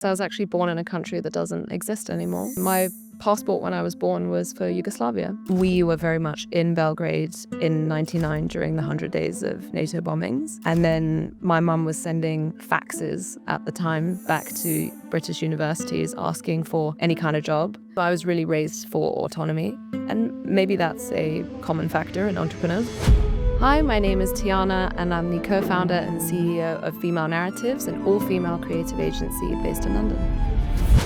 So I was actually born in a country that doesn't exist anymore. My passport when I was born was for Yugoslavia. We were very much in Belgrade in '99 during the 100 days of NATO bombings. And then my mum was sending faxes at the time back to British universities asking for any kind of job. So I was really raised for autonomy. And maybe that's a common factor in entrepreneurs. Hi, my name is Tijana, and I'm the co-founder and CEO of Female Narratives, an all-female creative agency based in London.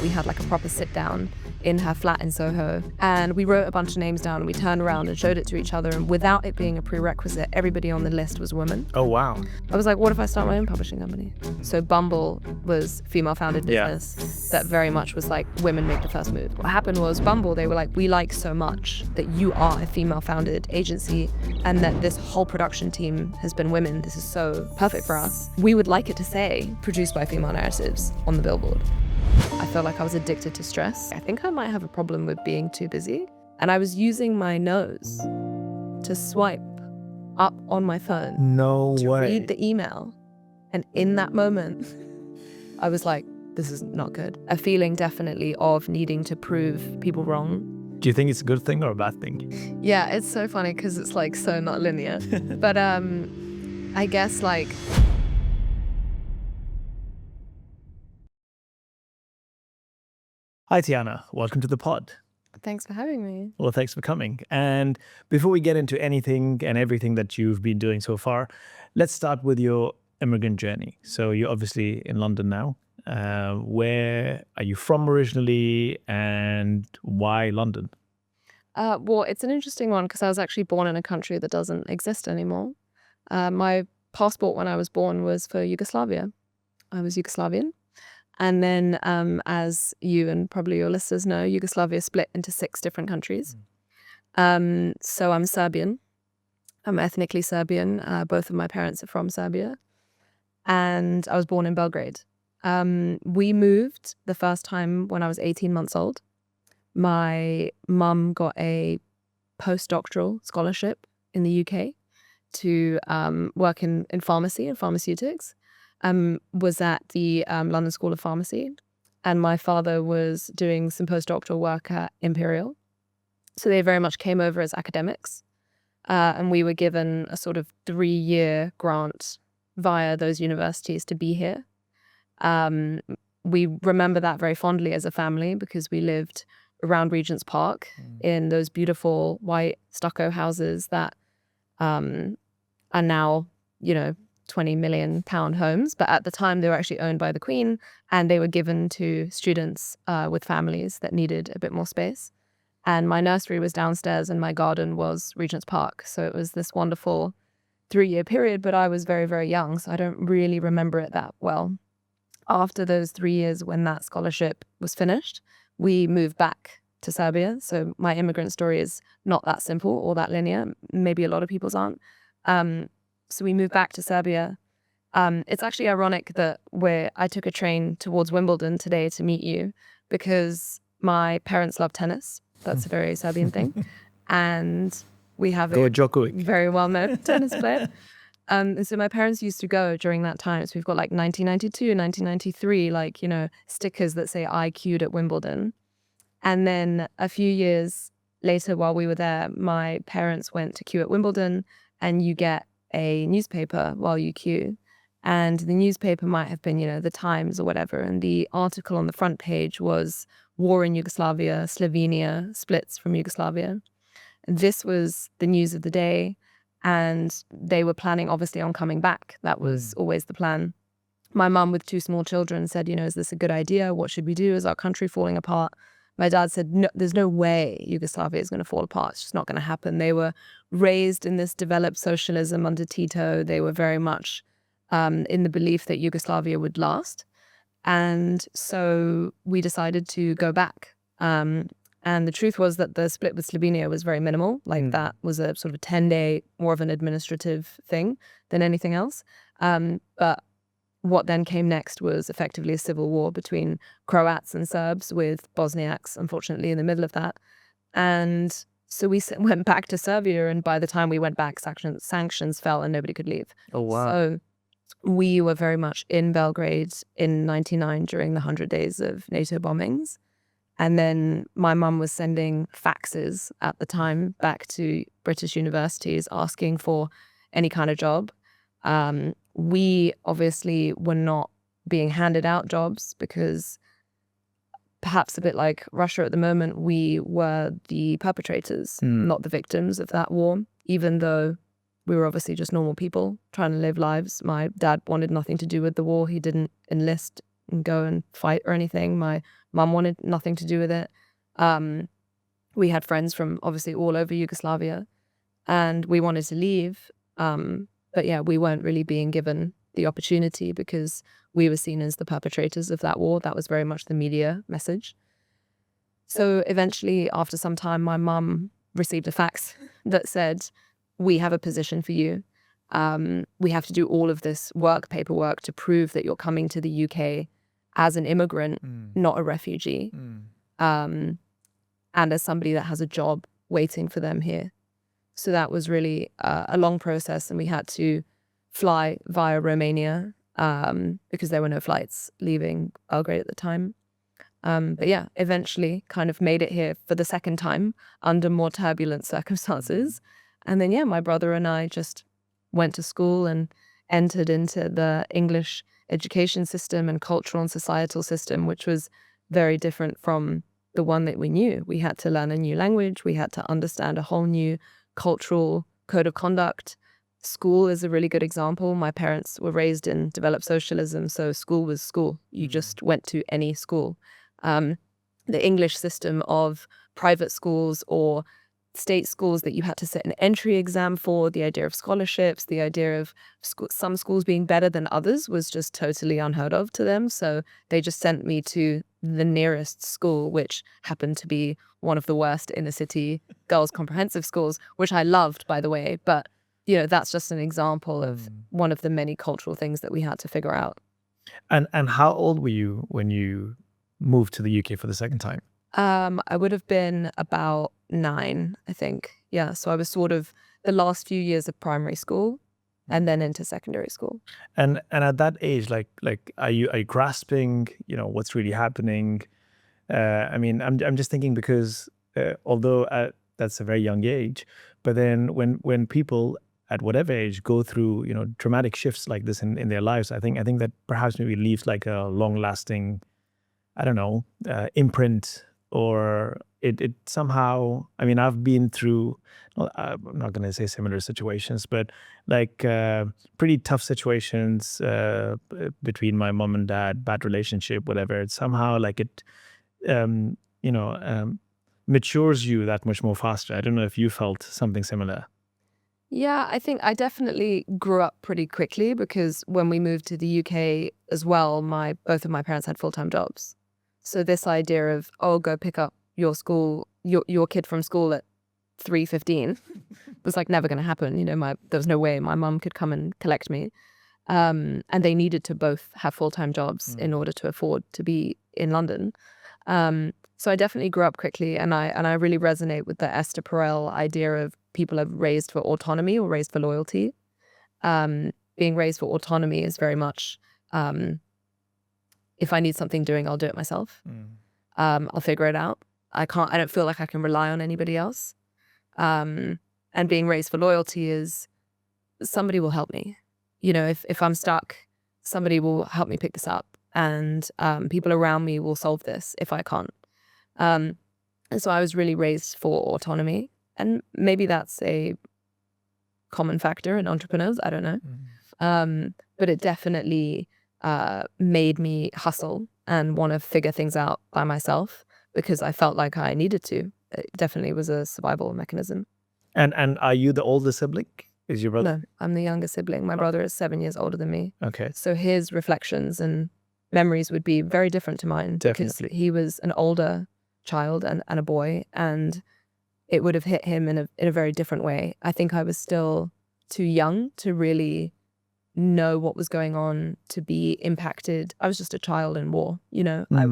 We had like a proper sit-down in her flat in Soho, and we wrote a bunch of names down, and we turned around and showed it to each other, and without it being a prerequisite, everybody on the list was women. Oh, wow. I was like, what if I start my own publishing company? So Bumble was female-founded business that very much was like, women make the first move. What happened was Bumble, they were like, we like so much that you are a female-founded agency and that this whole production team has been women. This is so perfect for us. We would like it to say, produced by Female Narratives on the billboard. I felt like I was addicted to stress. I think I might have a problem with being too busy. And I was using my nose to swipe up on my phone. No to way. read the email. And in that moment, I was like, this is not good. A feeling definitely of needing to prove people wrong. Do you think it's a good thing or a bad thing? Yeah, it's so funny because it's like so not linear. But I guess like... Hi, Tijana. Welcome to the pod. Thanks for having me. Well, thanks for coming. And before we get into anything and everything that you've been doing so far, let's start with your immigrant journey. So you're obviously in London now. Where are you from originally and why London? Well, it's an interesting one because I was actually born in a country that doesn't exist anymore. My passport when I was born was for Yugoslavia. I was Yugoslavian. And then, as you and probably your listeners know, Yugoslavia split into 6 different countries. So I'm Serbian. I'm ethnically Serbian. Both of my parents are from Serbia. And I was born in Belgrade. We moved the first time when I was 18 months old. My mum got a postdoctoral scholarship in the UK to work in pharmacy and pharmaceutics. Was at the London School of Pharmacy, and my father was doing some postdoctoral work at Imperial. So they very much came over as academics, and we were given a sort of 3-year grant via those universities to be here. We remember that very fondly as a family because we lived around Regent's Park in those beautiful white stucco houses that are now, 20 million pound homes, but at the time they were actually owned by the Queen and they were given to students with families that needed a bit more space. And my nursery was downstairs and my garden was Regent's Park. So it was this wonderful 3-year period, but I was very, very young, so I don't really remember it that well. After those 3 years, when that scholarship was finished, we moved back to Serbia. So my immigrant story is not that simple or that linear. Maybe a lot of people's aren't. So we moved back to Serbia. It's actually ironic that I took a train towards Wimbledon today to meet you because my parents love tennis. That's a very Serbian thing. And we have a very well-known tennis player. And so my parents used to go during that time. So we've got like 1992, 1993, stickers that say I queued at Wimbledon. And then a few years later, while we were there, my parents went to queue at Wimbledon, and you get a newspaper while you queue. And the newspaper might have been, the Times or whatever. And the article on the front page was War in Yugoslavia, Slovenia splits from Yugoslavia. And this was the news of the day. And they were planning, obviously, on coming back. That was always the plan. My mum, with 2 small children, said, is this a good idea? What should we do? Is our country falling apart? My dad said, no, there's no way Yugoslavia is going to fall apart. It's just not going to happen. They were raised in this developed socialism under Tito. They were very much in the belief that Yugoslavia would last. And so we decided to go back. And the truth was that the split with Slovenia was very minimal. That was a sort of a 10-day, more of an administrative thing than anything else. But what then came next was effectively a civil war between Croats and Serbs, with Bosniaks, unfortunately, in the middle of that. And so we went back to Serbia, and by the time we went back, sanctions fell and nobody could leave. Oh, wow. So we were very much in Belgrade in 99 during the 100 days of NATO bombings. And then my mum was sending faxes at the time back to British universities asking for any kind of job. We obviously were not being handed out jobs because, perhaps a bit like Russia at the moment, we were the perpetrators, not the victims of that war, even though we were obviously just normal people trying to live lives. My dad wanted nothing to do with the war. He didn't enlist and go and fight or anything. My mum wanted nothing to do with it. We had friends from obviously all over Yugoslavia, and we wanted to leave. But yeah, we weren't really being given the opportunity because we were seen as the perpetrators of that war. That was very much the media message. So eventually, after some time, my mum received a fax that said, "We have a position for you. We have to do all of this paperwork to prove that you're coming to the UK as an immigrant, not a refugee, and as somebody that has a job waiting for them here." So that was really a long process, and we had to fly via Romania because there were no flights leaving Belgrade at the time. But yeah, eventually kind of made it here for the second time under more turbulent circumstances. And then, yeah, my brother and I just went to school and entered into the English education system and cultural and societal system, which was very different from the one that we knew. We had to learn a new language. We had to understand a whole new cultural code of conduct. School is a really good example. My parents were raised in developed socialism, so school was school. You just went to any school. The English system of private schools or state schools that you had to sit an entry exam for, the idea of scholarships, the idea of some schools being better than others was just totally unheard of to them. So they just sent me to the nearest school, which happened to be one of the worst inner city girls' comprehensive schools, which I loved, by the way. But, you know, that's just an example of one of the many cultural things that we had to figure out. And how old were you when you moved to the UK for the second time? I would have been about 9, I think. Yeah, so I was sort of the last few years of primary school and then into secondary school. And at that age, like are you grasping, you know, what's really happening? I mean, I'm just thinking because although that's a very young age, but then when people at whatever age go through, you know, dramatic shifts like this in their lives, I think that perhaps maybe leaves like a long lasting, I don't know, imprint, or it somehow, I mean, I've been through, I'm not going to say similar situations, but like pretty tough situations between my mom and dad, bad relationship, whatever. It's somehow like it, matures you that much more faster. I don't know if you felt something similar. Yeah, I think I definitely grew up pretty quickly because when we moved to the UK as well, both of my parents had full-time jobs. So this idea of, oh, go pick up your kid from school at 3:15 was like never going to happen. You know, there was no way my mum could come and collect me. And they needed to both have full-time jobs in order to afford to be in London. So I definitely grew up quickly, and I really resonate with the Esther Perel idea of people are raised for autonomy or raised for loyalty. Being raised for autonomy is very much, if I need something doing, I'll do it myself. I'll figure it out. I don't feel like I can rely on anybody else. And being raised for loyalty is somebody will help me. You know, if I'm stuck, somebody will help me pick this up, and people around me will solve this if I can't. And so I was really raised for autonomy, and maybe that's a common factor in entrepreneurs. I don't know. But it definitely made me hustle and want to figure things out by myself because I felt like I needed to. It definitely was a survival mechanism. And are you the older sibling? Is your brother? No, I'm the younger sibling. My brother is 7 years older than me. Okay. So his reflections and memories would be very different to mine. Definitely. Because he was an older child and a boy, and it would have hit him in a very different way. I think I was still too young to really know what was going on, to be impacted. I was just a child in war, you know. I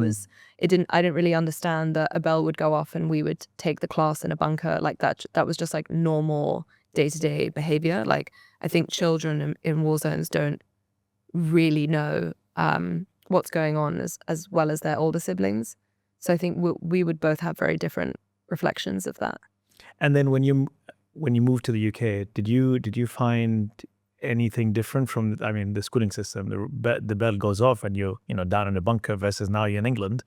didn't really understand that a bell would go off and we would take the class in a bunker like that. That was just like normal day-to-day behavior. Like, I think children in war zones don't really know what's going on as well as their older siblings. So I think we would both have very different reflections of that. And then when you moved to the UK, did you find anything different from, I mean, the schooling system? The bell goes off and you're down in a bunker versus now you're in England,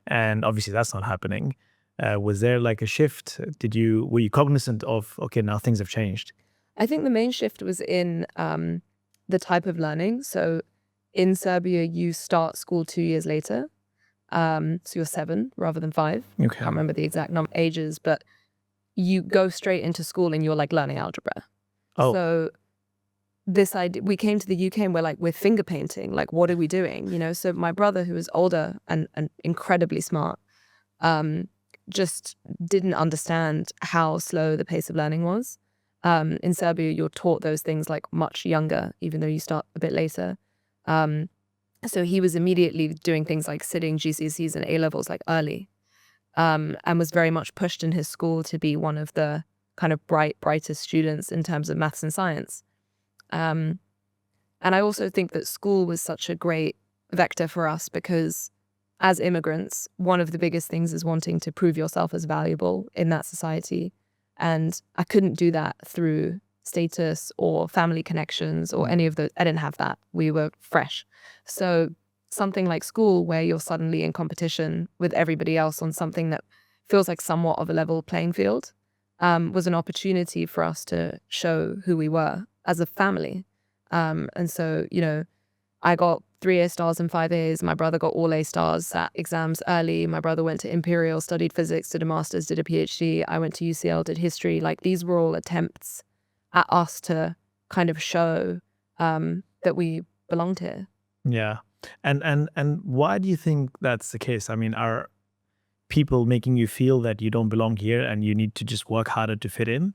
and obviously that's not happening. Was there like a shift? Were you cognizant of, okay, now things have changed? I think the main shift was in the type of learning. So in Serbia, you start school 2 years later. So you're 7 rather than 5. Okay. Can't remember the exact ages, but you go straight into school and you're like learning algebra. Oh. So this idea, we came to the UK and we're finger painting. Like, what are we doing? So my brother, who was older and incredibly smart, just didn't understand how slow the pace of learning was. In Serbia, you're taught those things like much younger, even though you start a bit later. So he was immediately doing things like sitting GCSEs and A-levels like early, and was very much pushed in his school to be one of the kind of brightest students in terms of maths and science. And I also think that school was such a great vector for us because as immigrants, one of the biggest things is wanting to prove yourself as valuable in that society. And I couldn't do that through status or family connections or any of those. I didn't have that. We were fresh. So something like school, where you're suddenly in competition with everybody else on something that feels like somewhat of a level playing field, was an opportunity for us to show who we were as a family. And so, I got 3 A stars and 5 A's. My brother got all A stars, sat exams early. My brother went to Imperial, studied physics, did a master's, did a PhD. I went to UCL, did history. Like, these were all attempts at us to kind of show that we belonged here. Yeah. And why do you think that's the case? I mean, are people making you feel that you don't belong here and you need to just work harder to fit in?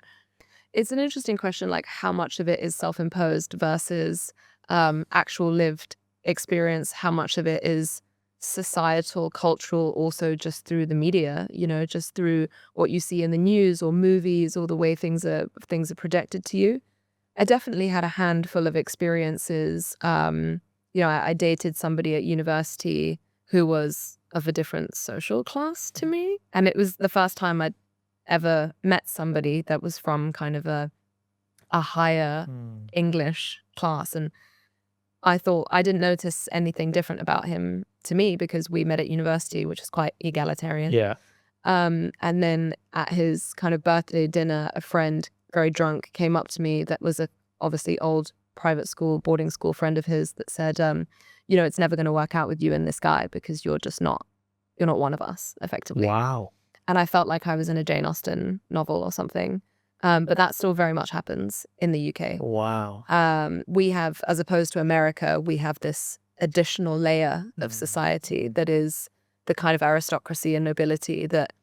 It's an interesting question, like how much of it is self-imposed versus actual lived experience, how much of it is societal, cultural, also just through the media, just through what you see in the news or movies or the way things are projected to you. I definitely had a handful of experiences. I dated somebody at university who was of a different social class to me. And it was the first time I'd ever met somebody that was from kind of a higher English class. And I thought I didn't notice anything different about him to me because we met at university, which is quite egalitarian. Yeah. And then at his kind of birthday dinner, a friend, very drunk, came up to me that was a obviously old private school, boarding school friend of his that said, it's never going to work out with you and this guy because you're not one of us, effectively. Wow. And I felt like I was in a Jane Austen novel or something. But that still very much happens in the UK. Wow. We have, as opposed to America, we have this additional layer of society that is the kind of aristocracy and nobility that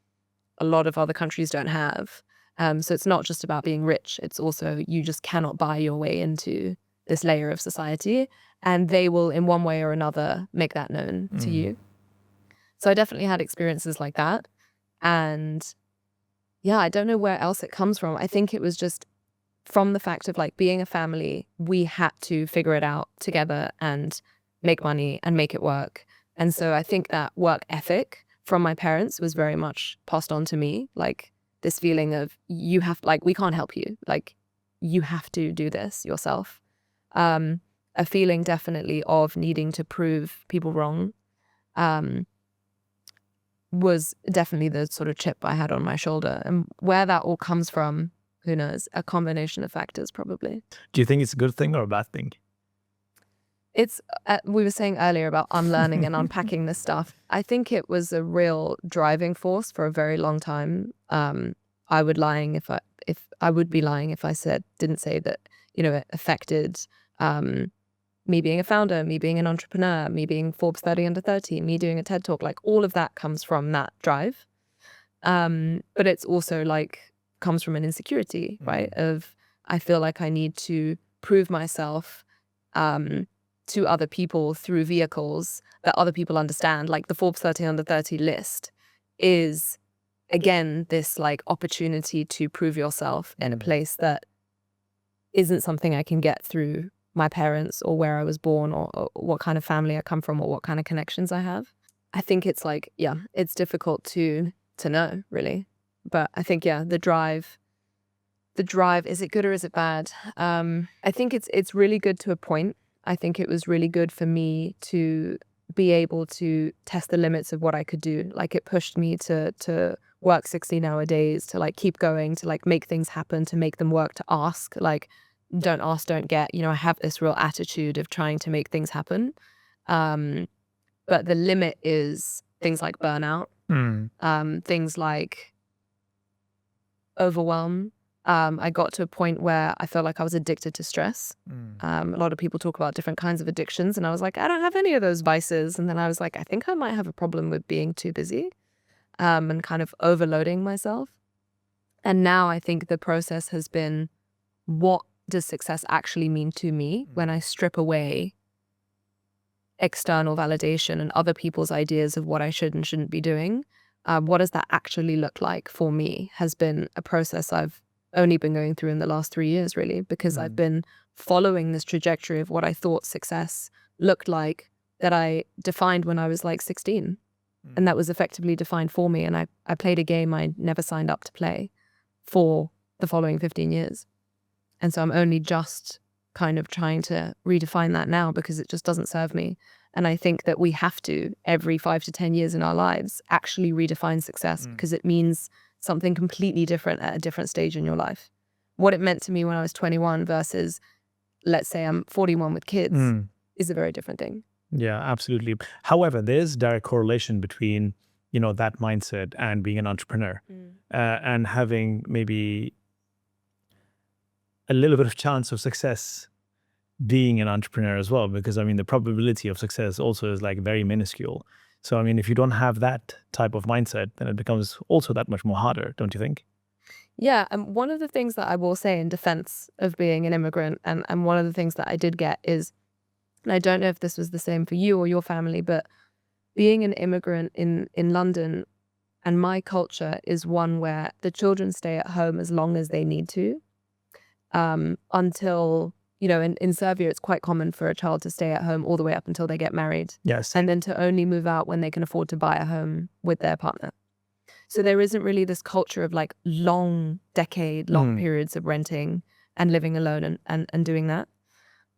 a lot of other countries don't have. So it's not just about being rich. It's also, you just cannot buy your way into this layer of society. And they will, in one way or another, make that known to you. So I definitely had experiences like that. And yeah, I don't know where else it comes from. I think it was just from the fact of like being a family, we had to figure it out together and make money and make it work. And so I think that work ethic from my parents was very much passed on to me. Like this feeling of we can't help you. Like you have to do this yourself. A feeling definitely of needing to prove people wrong. Was definitely the sort of chip I had on my shoulder. And where that all comes from, who knows? A combination of factors, probably. Do you think it's a good thing or a bad thing? It's, we were saying earlier about unlearning and unpacking this stuff. I think it was a real driving force for a very long time. I would be lying if I didn't say that, it affected me being a founder, me being an entrepreneur, me being Forbes 30 under 30, me doing a TED Talk. Like all of that comes from that drive. But it's also comes from an insecurity, right? Of I feel like I need to prove myself to other people through vehicles that other people understand. Like the Forbes 30 under 30 list is, again, this opportunity to prove yourself in a place that isn't something I can get through my parents or where I was born or what kind of family I come from or what kind of connections I have. I think it's like, yeah, it's difficult to know really. But I think, yeah, the drive, is it good or is it bad? I think it's really good to a point. I think it was really good for me to be able to test the limits of what I could do. Like it pushed me to work 16-hour days, to like keep going, to like make things happen, to make them work, to ask, like don't ask, don't get. You know, I have this real attitude of trying to make things happen. But the limit is things like burnout, things like overwhelm. I got to a point where I felt like I was addicted to stress. A lot of people talk about different kinds of addictions, and I was like, I don't have any of those vices. And then I was like, I think I might have a problem with being too busy, and kind of overloading myself. And now I think the process has been, what does success actually mean to me when I strip away external validation and other people's ideas of what I should and shouldn't be doing? What does that actually look like for me has been a process I've only been going through in the last 3 years, really, because I've been following this trajectory of what I thought success looked like that I defined when I was like 16. And that was effectively defined for me. And I played a game I never signed up to play for the following 15 years. And so I'm only just kind of trying to redefine that now because it just doesn't serve me. And I think that we have to, every 5 to 10 years in our lives, actually redefine success because it means something completely different at a different stage in your life. What it meant to me when I was 21 versus, let's say I'm 41 with kids, is a very different thing. Yeah, absolutely. However, there's direct correlation between, you know, that mindset and being an entrepreneur, and having maybe a little bit of chance of success being an entrepreneur as well, because I mean, the probability of success also is like very minuscule. So, I mean, if you don't have that type of mindset, then it becomes also that much more harder, don't you think? Yeah, and one of the things that I will say in defense of being an immigrant, and one of the things that I did get is, and I don't know if this was the same for you or your family, but being an immigrant in London and my culture is one where the children stay at home as long as they need to, until, you know, in Serbia, it's quite common for a child to stay at home all the way up until they get married. Yes. And then to only move out when they can afford to buy a home with their partner. So there isn't really this culture of like long periods of renting and living alone and doing that.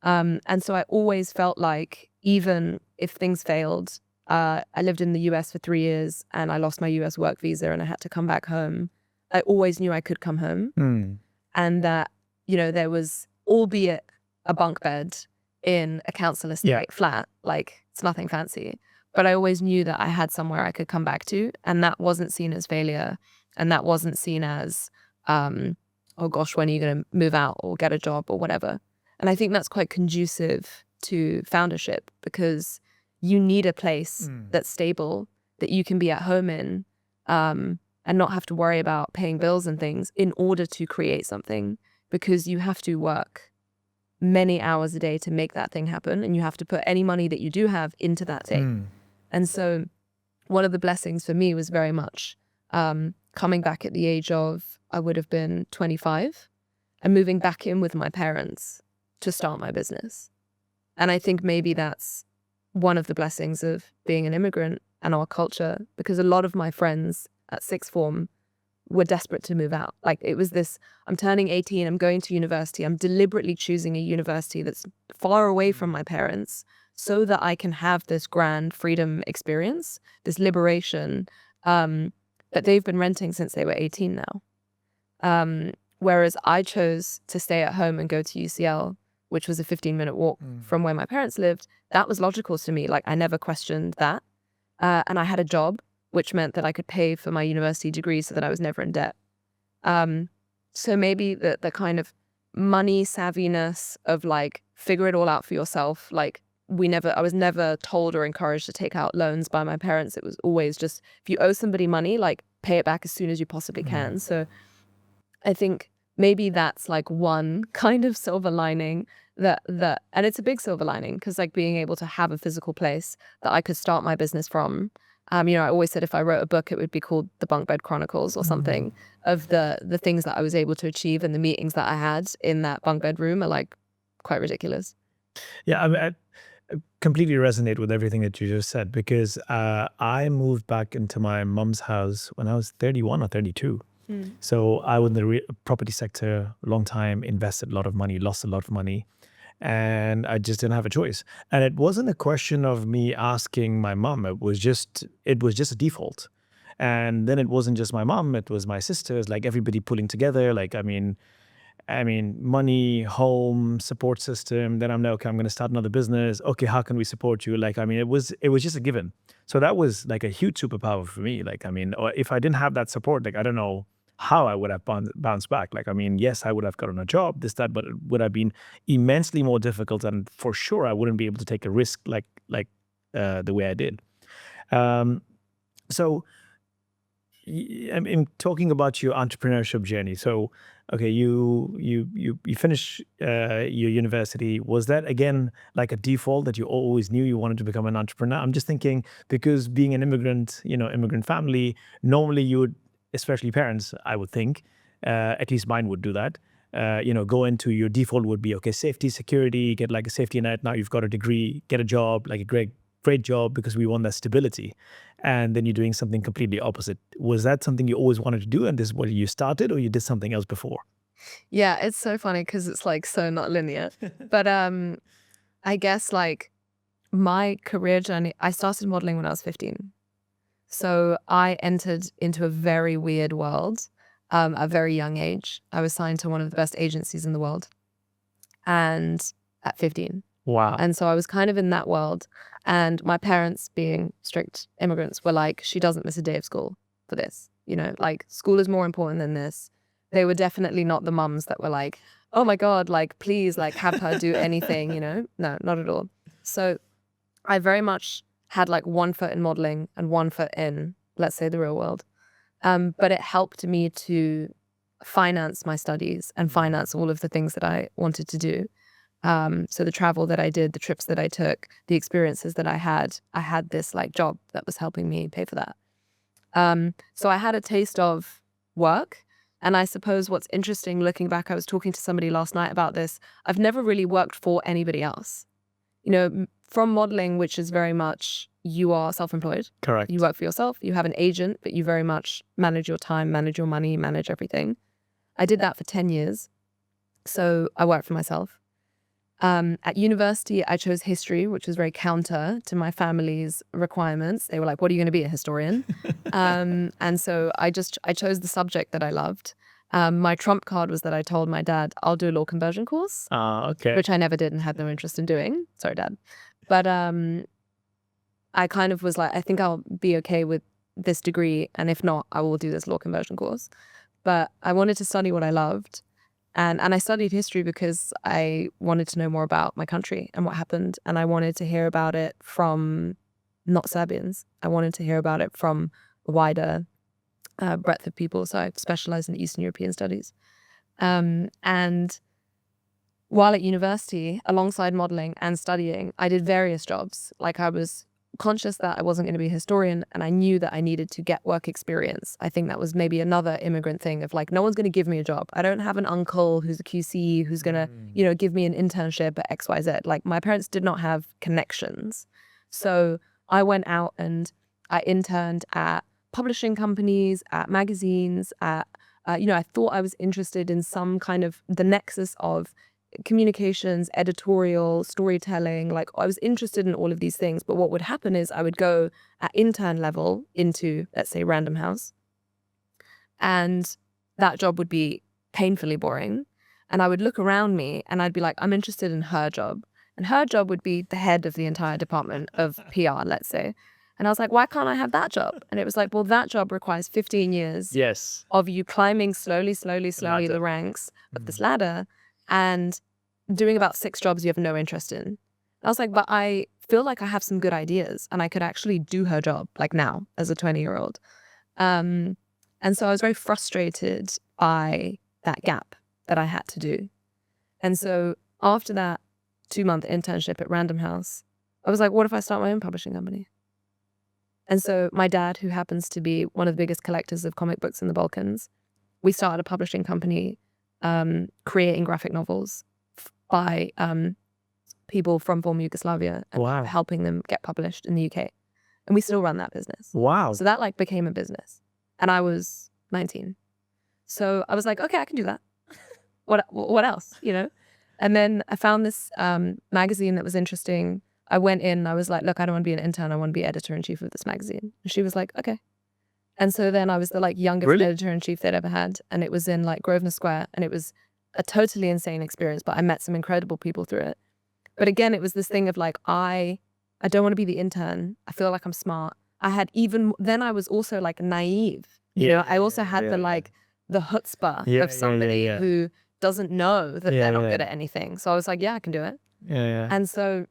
And so I always felt like even if things failed, I lived in the US for 3 years and I lost my US work visa and I had to come back home. I always knew I could come home and that, you know, there was, albeit a bunk bed in a council estate flat, like it's nothing fancy, but I always knew that I had somewhere I could come back to, and that wasn't seen as failure, and that wasn't seen as, oh gosh, when are you going to move out or get a job or whatever. And I think that's quite conducive to foundership because you need a place that's stable, that you can be at home in, and not have to worry about paying bills and things in order to create something, because you have to work many hours a day to make that thing happen, and you have to put any money that you do have into that thing. And so one of the blessings for me was very much coming back at the age of, I would have been 25, and moving back in with my parents to start my business. And I think maybe that's one of the blessings of being an immigrant and our culture, because a lot of my friends at sixth form were desperate to move out. Like it was this, I'm turning 18, I'm going to university, I'm deliberately choosing a university that's far away from my parents so that I can have this grand freedom experience, this liberation, that they've been renting since they were 18 now. Whereas I chose to stay at home and go to UCL, which was a 15-minute walk from where my parents lived. That was logical to me. Like I never questioned that. And I had a job, which meant that I could pay for my university degree so that I was never in debt. So maybe the kind of money savviness of like, figure it all out for yourself. Like I was never told or encouraged to take out loans by my parents. It was always just, if you owe somebody money, like pay it back as soon as you possibly can. So I think maybe that's like one kind of silver lining that and it's a big silver lining, because like being able to have a physical place that I could start my business from. You know, I always said if I wrote a book, it would be called The Bunk Bed Chronicles or something, of the things that I was able to achieve and the meetings that I had in that bunk bed room are like quite ridiculous. Yeah, I completely resonate with everything that you just said because I moved back into my mum's house when I was 31 or 32. Mm. So I was in the property sector a long time, invested a lot of money, lost a lot of money, and I just didn't have a choice. And it wasn't a question of me asking my mom. It was just a default. And then it wasn't just my mom, it was my sisters, like everybody pulling together. Like, I mean, money, home, support system. Then I'm like, okay, I'm going to start another business. Okay, how can we support you? Like, I mean, it was just a given. So that was like a huge superpower for me. Like, I mean, or if I didn't have that support, like, I don't know how I would have bounced back. Like, I mean, yes, I would have gotten a job, this, that, but it would have been immensely more difficult, and for sure, I wouldn't be able to take a risk like the way I did. Um, so I mean, talking about your entrepreneurship journey. So, okay, you finish your university. Was that again like a default that you always knew you wanted to become an entrepreneur? I'm just thinking because being an immigrant, immigrant family, normally you would, especially parents, I would think, at least mine would do that. Go into your default would be okay, safety, security, get like a safety net. Now you've got a degree, get a job, like a great job because we want that stability, and then you're doing something completely opposite. Was that something you always wanted to do and this is what you started, or you did something else before? Yeah, it's so funny because it's like so not linear. But I guess like my career journey, I started modeling when I was 15. So I entered into a very weird world at a very young age. I was signed to one of the best agencies in the world and at 15. Wow. And so I was kind of in that world. And my parents, being strict immigrants, were like, she doesn't miss a day of school for this. Like school is more important than this. They were definitely not the mums that were like, oh my God, like, please, like, have her do anything. No, not at all. So I very much had like one foot in modeling and one foot in, let's say, the real world. But it helped me to finance my studies and finance all of the things that I wanted to do. So the travel that I did, the trips that I took, the experiences that I had this like job that was helping me pay for that. So I had a taste of work. And I suppose what's interesting looking back, I was talking to somebody last night about this. I've never really worked for anybody else. From modeling, which is very much you are self-employed. Correct. You work for yourself. You have an agent, but you very much manage your time, manage your money, manage everything. I did that for 10 years. So I worked for myself. At university, I chose history, which was very counter to my family's requirements. They were like, what are you going to be, a historian? And so I chose the subject that I loved. My trump card was that I told my dad, I'll do a law conversion course, Okay. which I never did and had no interest in doing. Sorry, Dad. But I kind of was like, I think I'll be okay with this degree. And if not, I will do this law conversion course. But I wanted to study what I loved. And I studied history because I wanted to know more about my country and what happened. And I wanted to hear about it from not Serbians. I wanted to hear about it from a wider breadth of people. So I specialized in Eastern European studies. And while at university, alongside modeling and studying, I did various jobs. Like I was conscious that I wasn't going to be a historian, and I knew that I needed to get work experience. I think that was maybe another immigrant thing of like, no one's going to give me a job. I don't have an uncle who's a QC who's going to, give me an internship at XYZ. Like my parents did not have connections. So I went out and I interned at publishing companies, at magazines, I thought I was interested in some kind of the nexus of communications, editorial, storytelling. Like I was interested in all of these things. But what would happen is I would go at intern level into, let's say, Random House. And that job would be painfully boring. And I would look around me and I'd be like, I'm interested in her job. And her job would be the head of the entire department of PR, let's say. And I was like, why can't I have that job? And it was like, well, that job requires 15 years Yes. of you climbing slowly Ladder. the ranks of this ladder and doing about 6 jobs you have no interest in. I was like, but I feel like I have some good ideas and I could actually do her job like now as a 20-year-old. And so I was very frustrated by that gap that I had to do. And so after that 2-month internship at Random House, I was like, what if I start my own publishing company? And so my dad, who happens to be one of the biggest collectors of comic books in the Balkans, we started a publishing company creating graphic novels by people from former Yugoslavia and Wow. helping them get published in the UK. And we still run that business. Wow. So that like became a business. And I was 19. So I was like, okay, I can do that. What else, you know? And then I found this magazine that was interesting. I went in and I was like, look, I don't want to be an intern. I want to be editor-in-chief of this magazine. And she was like, okay. And so then I was the like youngest Really? editor-in-chief they'd ever had. And it was in like Grosvenor Square. And it was a totally insane experience, but I met some incredible people through it. But again, it was this thing of like, I don't want to be the intern. I feel like I'm smart. Then I was also like naive. You know, I also had the chutzpah of somebody who doesn't know that they're not good at anything. So I was like, yeah, I can do it. Yeah. And so,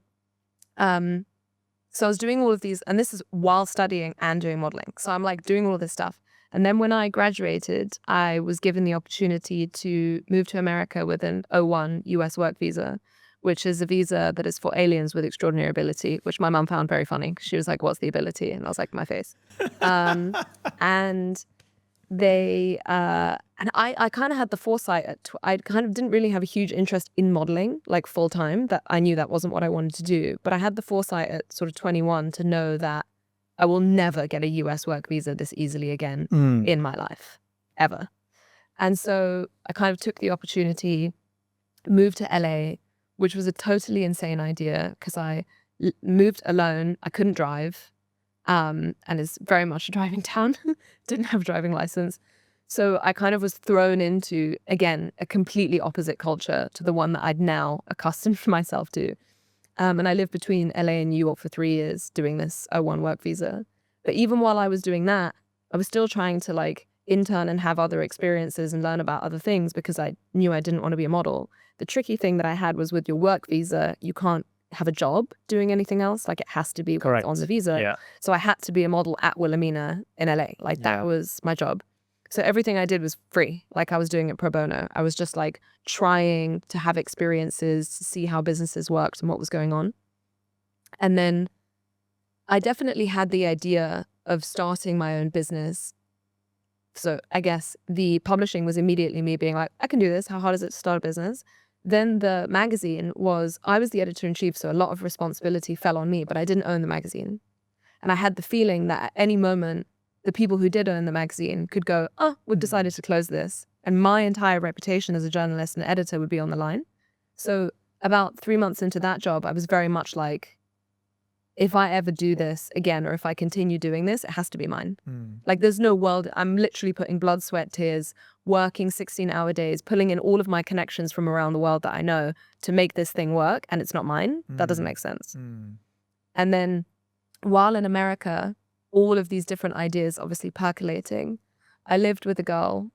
so I was doing all of these, and this is while studying and doing modeling. So I'm like doing all of this stuff. And then when I graduated, I was given the opportunity to move to America with an O1 US work visa, which is a visa that is for aliens with extraordinary ability, which my mum found very funny. She was like, what's the ability? And I was like, my face. And they, and I kind of had the foresight, I kind of didn't really have a huge interest in modeling, like full time, that I knew that wasn't what I wanted to do. But I had the foresight at sort of 21 to know that I will never get a US work visa this easily again in my life, ever. And so I kind of took the opportunity, moved to LA, which was a totally insane idea because I moved alone. I couldn't drive, and it's very much a driving town. Didn't have a driving license. So I kind of was thrown into, again, a completely opposite culture to the one that I'd now accustomed myself to. And I lived between LA and New York for 3 years doing this O1 work visa. But even while I was doing that, I was still trying to like intern and have other experiences and learn about other things because I knew I didn't want to be a model. The tricky thing that I had was with your work visa, you can't have a job doing anything else. Like it has to be Correct. on the visa. Yeah. So I had to be a model at Wilhelmina in LA. Like that was my job. So everything I did was free. Like I was doing it pro bono. I was just like trying to have experiences to see how businesses worked and what was going on. And then I definitely had the idea of starting my own business. So I guess the publishing was immediately me being like, I can do this. How hard is it to start a business? Then the magazine I was the editor-in-chief, so a lot of responsibility fell on me, but I didn't own the magazine. And I had the feeling that at any moment, the people who did own the magazine could go, oh, we've decided to close this. And my entire reputation as a journalist and editor would be on the line. So about 3 months into that job, I was very much like, if I ever do this again, or if I continue doing this, it has to be mine. Like there's no world. I'm literally putting blood, sweat, tears, working 16-hour days, pulling in all of my connections from around the world that I know to make this thing work. And it's not mine. That doesn't make sense. And then while in America, all of these different ideas obviously percolating, I lived with a girl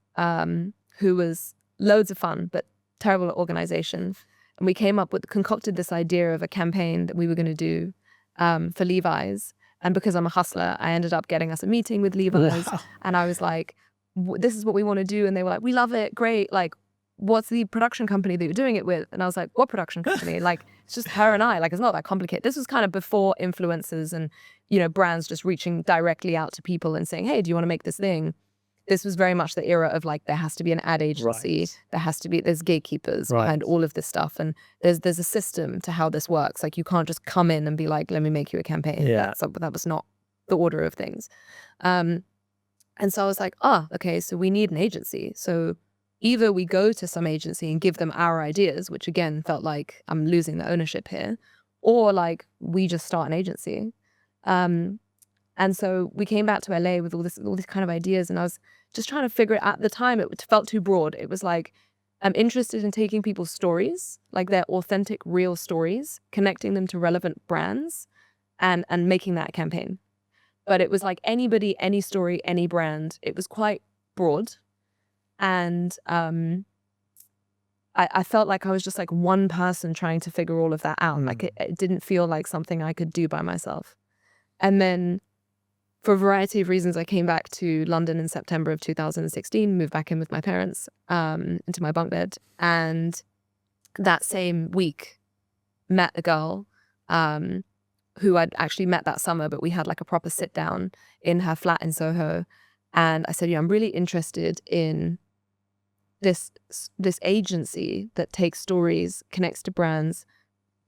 who was loads of fun, but terrible at organization. And we concocted this idea of a campaign that we were going to do for Levi's. And because I'm a hustler, I ended up getting us a meeting with Levi's. Wow. And I was like, this is what we want to do. And they were like, we love it. Great. Like, what's the production company that you're doing it with? And I was like, what production company? Like, it's just her and I. Like, it's not that complicated. This was kind of before influencers and, you know, brands just reaching directly out to people and saying, hey, do you want to make this thing? This was very much the era of like, there has to be an ad agency. Right. There's gatekeepers behind all of this stuff. And there's a system to how this works. Like you can't just come in and be like, let me make you a campaign. Yeah. That was not the order of things. And so I was like, okay, so we need an agency. So either we go to some agency and give them our ideas, which again felt like I'm losing the ownership here, or like we just start an agency. And so we came back to LA with all these kind of ideas, and I was just trying to figure it. At the time, it felt too broad. It was like, I'm interested in taking people's stories, like their authentic, real stories, connecting them to relevant brands, and making that a campaign. But it was like anybody, any story, any brand. It was quite broad, and I felt like I was just like one person trying to figure all of that out. Like it didn't feel like something I could do by myself. And then, for a variety of reasons, I came back to London in September of 2016, moved back in with my parents into my bunk bed. And that same week, met a girl who I'd actually met that summer, but we had like a proper sit down in her flat in Soho. And I said, I'm really interested in this agency that takes stories, connects to brands,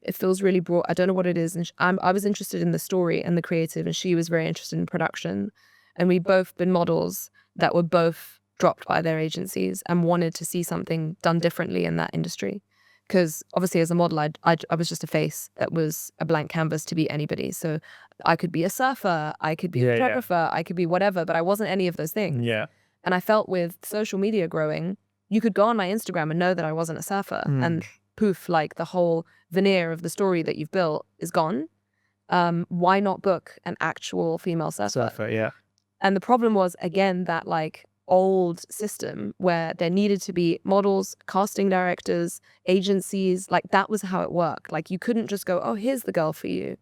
It feels really broad. I don't know what it is. And I was interested in the story and the creative, and she was very interested in production. And we both been models that were both dropped by their agencies and wanted to see something done differently in that industry. Because obviously as a model, I was just a face that was a blank canvas to be anybody. So I could be a surfer, I could be a photographer, I could be whatever, but I wasn't any of those things. Yeah. And I felt with social media growing, you could go on my Instagram and know that I wasn't a surfer. And poof, like the whole veneer of the story that you've built is gone. Why not book an actual female surfer? Yeah. And the problem was, again, that like old system where there needed to be models, casting directors, agencies, like that was how it worked. Like you couldn't just go, oh, here's the girl for you.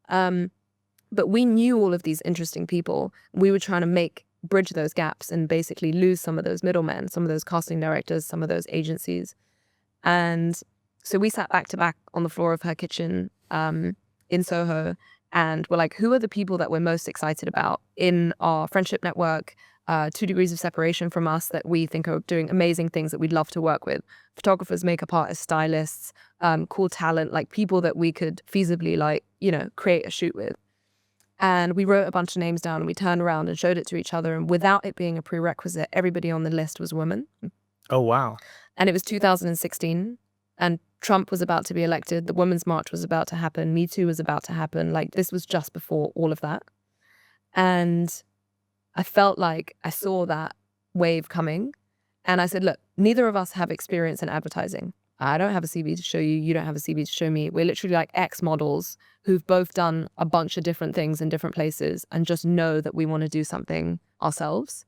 But we knew all of these interesting people. We were trying to bridge those gaps and basically lose some of those middlemen, some of those casting directors, some of those agencies. And so we sat back to back on the floor of her kitchen in Soho, and we're like, who are the people that we're most excited about in our friendship network, 2 degrees of separation from us, that we think are doing amazing things that we'd love to work with? Photographers, makeup artists, stylists, cool talent, like people that we could feasibly like, create a shoot with. And we wrote a bunch of names down and we turned around and showed it to each other. And without it being a prerequisite, everybody on the list was women. Oh, wow. And it was 2016 and Trump was about to be elected. The Women's March was about to happen. Me Too was about to happen. Like this was just before all of that. And I felt like I saw that wave coming. And I said, look, neither of us have experience in advertising. I don't have a CV to show you. You don't have a CV to show me. We're literally like ex-models who've both done a bunch of different things in different places and just know that we want to do something ourselves.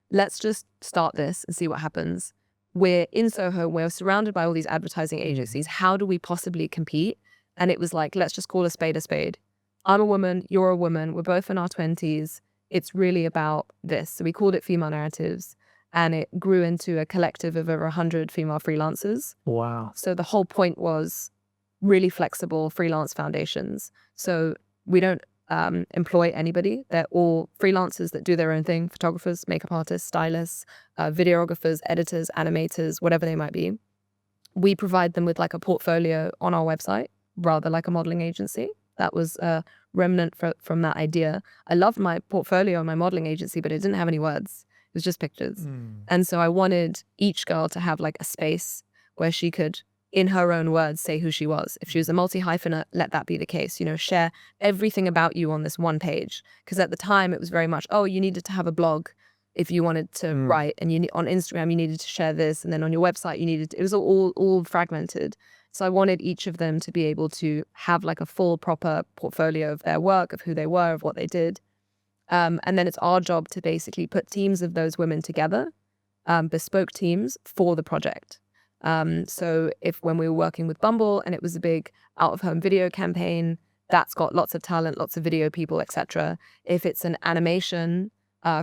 Let's just start this and see what happens. We're in Soho. We're surrounded by all these advertising agencies. How do we possibly compete? And it was like, let's just call a spade a spade. I'm a woman. You're a woman. We're both in our 20s. It's really about this. So we called it Female Narratives. And it grew into a collective of over 100 female freelancers. Wow. So the whole point was really flexible freelance foundations. So we don't employ anybody. They're all freelancers that do their own thing: photographers, makeup artists, stylists, videographers, editors, animators, whatever they might be. We provide them with like a portfolio on our website, rather like a modeling agency. That was a remnant from that idea. I loved my portfolio and my modeling agency, but it didn't have any words. It was just pictures. And so I wanted each girl to have like a space where she could, in her own words, say who she was. If she was a multi-hyphenate, let that be the case. Share everything about you on this one page. Because at the time it was very much, oh, you needed to have a blog if you wanted to write, and on Instagram you needed to share this, and then on your website it was all fragmented. So I wanted each of them to be able to have like a full proper portfolio of their work, of who they were, of what they did. And then it's our job to basically put teams of those women together, bespoke teams for the project. So when we were working with Bumble and it was a big out-of-home video campaign, that's got lots of talent, lots of video people, etc. If it's an animation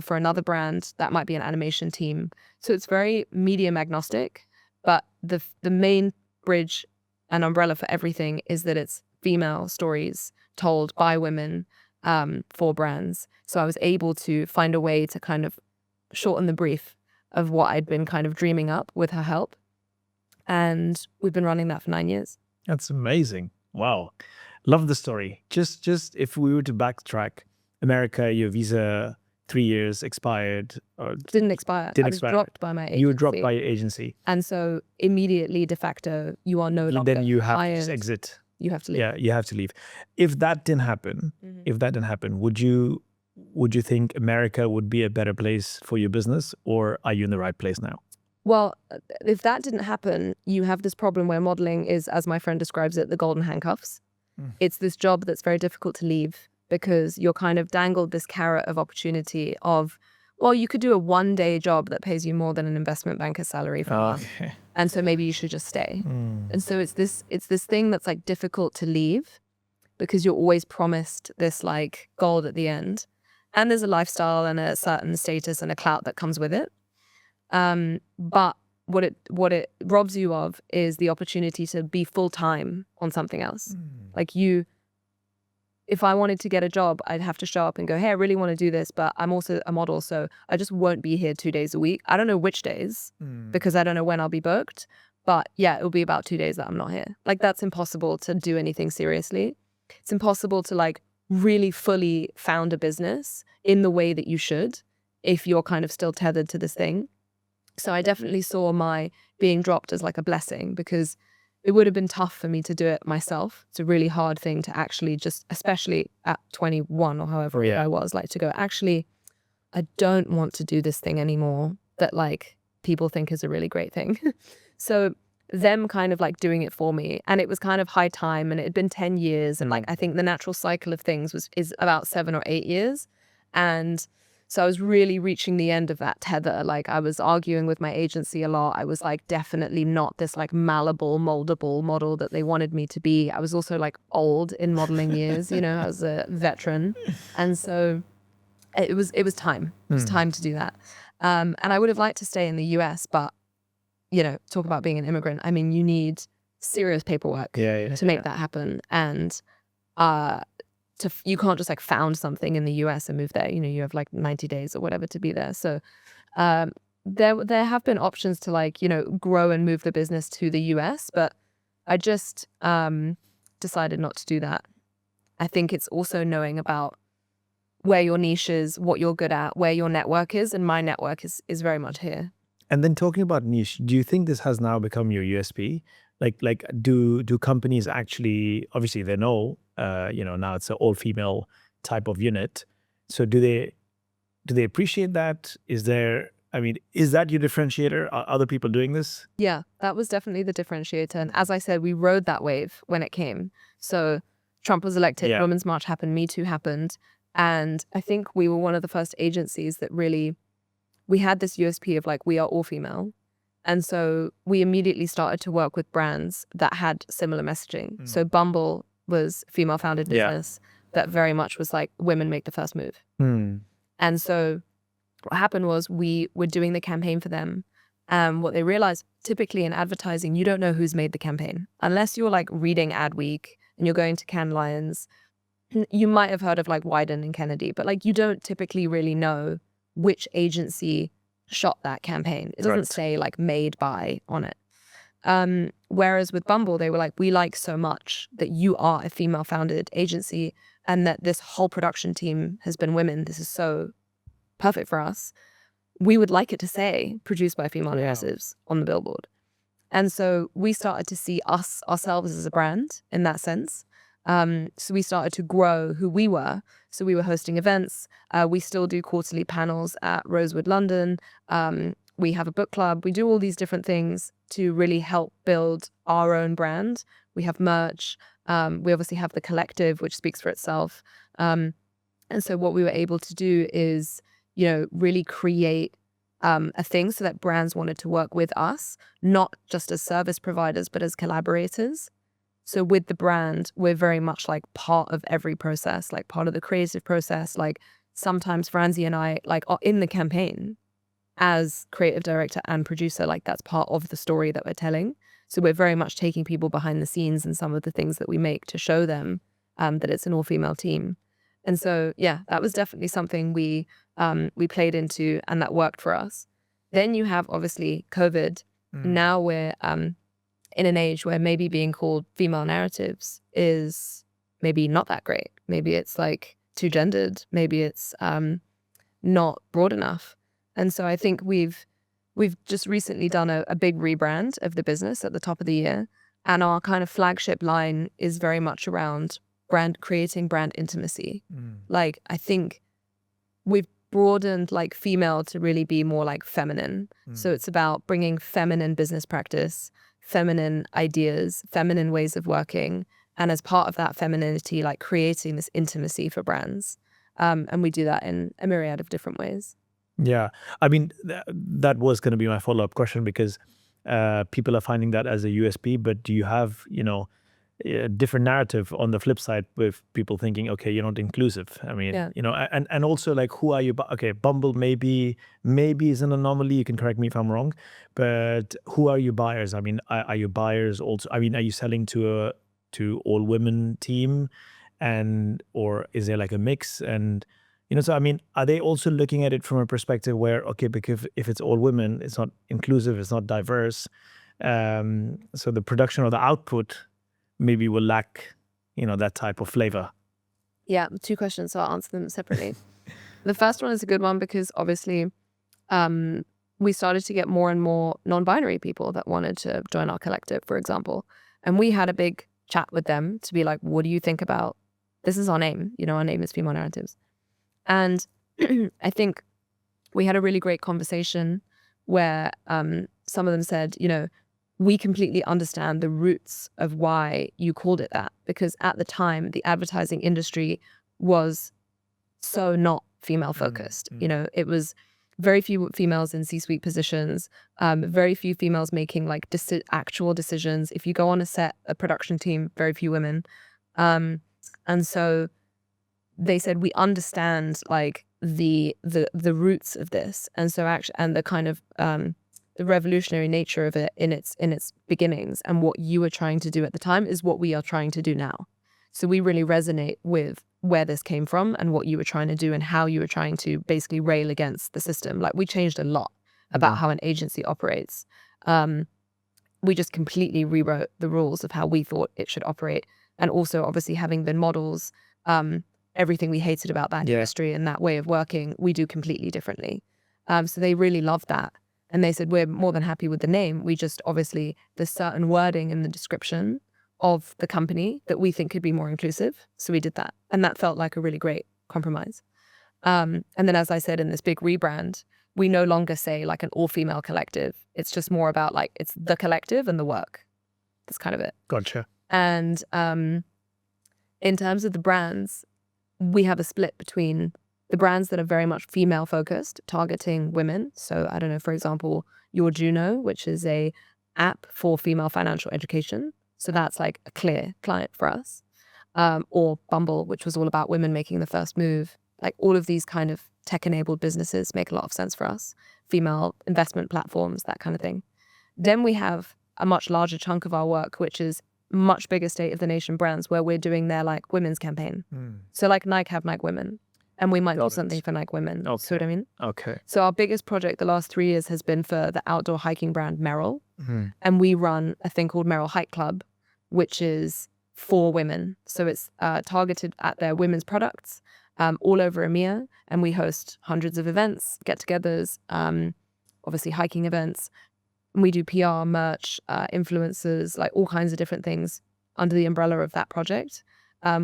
for another brand, that might be an animation team. So it's very medium agnostic, but the main bridge and umbrella for everything is that it's female stories told by women for brands. So I was able to find a way to kind of shorten the brief of what I'd been kind of dreaming up with her help. And we've been running that for 9 years. That's amazing. Wow. Love the story. Just if we were to backtrack, America, your visa 3 years expired. Or didn't expire. I was dropped by my agency. You were dropped by your agency. And so immediately, de facto, you are no longer Then you have hired. to exit. You have to leave. Yeah, you have to leave. If that didn't happen, would you think America would be a better place for your business, or are you in the right place now? Well, if that didn't happen, you have this problem where modeling is, as my friend describes it, the golden handcuffs. It's this job that's very difficult to leave because you're kind of dangled this carrot of opportunity of, well, you could do a one-day job that pays you more than an investment banker's salary for a month. And so maybe you should just stay. And so it's this thing that's like difficult to leave because you're always promised this like gold at the end. And there's a lifestyle and a certain status and a clout that comes with it. But what it robs you of is the opportunity to be full-time on something else. Like if I wanted to get a job, I'd have to show up and go, hey, I really want to do this, but I'm also a model, so I just won't be here 2 days a week. I don't know which days because I don't know when I'll be booked, But yeah, it'll be about 2 days that I'm not here. Like, that's impossible to do anything seriously. It's impossible to like really fully found a business in the way that you should if you're kind of still tethered to this thing. So I definitely saw my being dropped as like a blessing, because it would have been tough for me to do it myself. It's a really hard thing to actually just, especially at 21 or however old I was, like to go, actually, I don't want to do this thing anymore that like people think is a really great thing. So them kind of like doing it for me, and it was kind of high time, and it had been 10 years, and like I think the natural cycle of things is about 7 or 8 years. And so I was really reaching the end of that tether. Like, I was arguing with my agency a lot. I was like definitely not this like malleable, moldable model that they wanted me to be. I was also like old in modeling years, you know, I was a veteran. And so it was time. It was time to do that. And I would have liked to stay in the US, but you know, talk about being an immigrant. I mean, you need serious paperwork to make that happen. And you can't just like found something in the US and move there. You know, you have like 90 days or whatever to be there. So there have been options to like, you know, grow and move the business to the US, but I just decided not to do that. I think it's also knowing about where your niche is, what you're good at, where your network is, and my network is very much here. And then talking about niche, do you think this has now become your USP? Like do companies actually, obviously they know, you know, now it's an all-female type of unit. So do they appreciate that? Is that your differentiator? Are other people doing this? Yeah, that was definitely the differentiator. And as I said, we rode that wave when it came. So Trump was elected, Women's March happened, Me Too happened. And I think we were one of the first agencies that really, we had this USP of like, we are all female. And so we immediately started to work with brands that had similar messaging. So Bumble was female founded business that very much was like, women make the first move. And so what happened was we were doing the campaign for them. What they realized, typically in advertising, you don't know who's made the campaign. Unless you're like reading Ad Week and you're going to Cannes Lions, you might have heard of like Wyden and Kennedy, but like you don't typically really know which agency shot that campaign. It doesn't say like made by on it. Whereas with Bumble, they were like, we like so much that you are a female founded agency and that this whole production team has been women. This is so perfect for us. We would like it to say produced by female progressives on the billboard. And so we started to see ourselves as a brand in that sense. So we started to grow who we were. So we were hosting events. We still do quarterly panels at Rosewood London. We have a book club. We do all these different things to really help build our own brand. We have merch. We obviously have the collective, which speaks for itself. And so what we were able to do is, you know, really create a thing so that brands wanted to work with us, not just as service providers, but as collaborators. So with the brand, we're very much like part of every process, like part of the creative process. Like sometimes Franzi and I like are in the campaign as creative director and producer, like that's part of the story that we're telling. So we're very much taking people behind the scenes in some of the things that we make to show them that it's an all-female team. And so, yeah, that was definitely something we played into, and that worked for us. Then you have obviously COVID. Now we're in an age where maybe being called female narratives is maybe not that great. Maybe it's like too gendered. Maybe it's not broad enough. And so I think we've just recently done a big rebrand of the business at the top of the year. And our kind of flagship line is very much around creating brand intimacy. Like, I think we've broadened like female to really be more like feminine. So it's about bringing feminine business practice, feminine ideas, feminine ways of working. And as part of that femininity, like creating this intimacy for brands. And we do that in a myriad of different ways. Yeah. I mean, that was going to be my follow-up question, because people are finding that as a USP, but do you have, you know, a different narrative on the flip side with people thinking, okay, you're not inclusive. I mean, you know, and also like, who are you? Okay, Bumble maybe is an anomaly. You can correct me if I'm wrong, but who are your buyers? I mean, are your buyers also, I mean, are you selling to all women team, or is there like a mix? And, you know, so I mean, are they also looking at it from a perspective where, okay, because if it's all women, it's not inclusive, it's not diverse, So the production or the output maybe will lack, that type of flavor. Yeah, 2 questions, so I'll answer them separately. The first one is a good one because obviously we started to get more and more non-binary people that wanted to join our collective, for example. And we had a big chat with them to be like, what do you think about, this is our name, our name is Female Narratives. And I think we had a really great conversation where some of them said, we completely understand the roots of why you called it that, because at the time, the advertising industry was so not female focused. It was very few females in C-suite positions, very few females making like actual decisions. If you go on a set, a production team, very few women. And so they said, we understand like the roots of this. And so actually, and the kind of the revolutionary nature of it in its beginnings, and what you were trying to do at the time is what we are trying to do now. So we really resonate with where this came from and what you were trying to do and how you were trying to basically rail against the system. Like, we changed a lot about how an agency operates. We just completely rewrote the rules of how we thought it should operate. And also, obviously, having been models, everything we hated about that industry and that way of working, we do completely differently. So they really loved that. And they said, we're more than happy with the name. We just, obviously, there's certain wording in the description of the company that we think could be more inclusive. So we did that. And that felt like a really great compromise. And then, as I said, in this big rebrand, we no longer say like an all-female collective. It's just more about like, it's the collective and the work. That's kind of it. Gotcha. And in terms of the brands, we have a split between the brands that are very much female focused, targeting women. So I don't know, for example, Your Juno, which is a app for female financial education. So that's like a clear client for us. Or Bumble, which was all about women making the first move. Like, all of these kind of tech-enabled businesses make a lot of sense for us. Female investment platforms, that kind of thing. Then we have a much larger chunk of our work, which is much bigger state of the nation brands, where we're doing their like women's campaign. So like Nike have Nike Women, and we might do something for Nike Women. Okay. See what I mean? Okay. So our biggest project the last 3 years has been for the outdoor hiking brand Merrell. And we run a thing called Merrell Hike Club, which is for women. So it's targeted at their women's products all over EMEA. And we host hundreds of events, get-togethers, obviously hiking events. And we do PR, merch, influencers, like all kinds of different things under the umbrella of that project,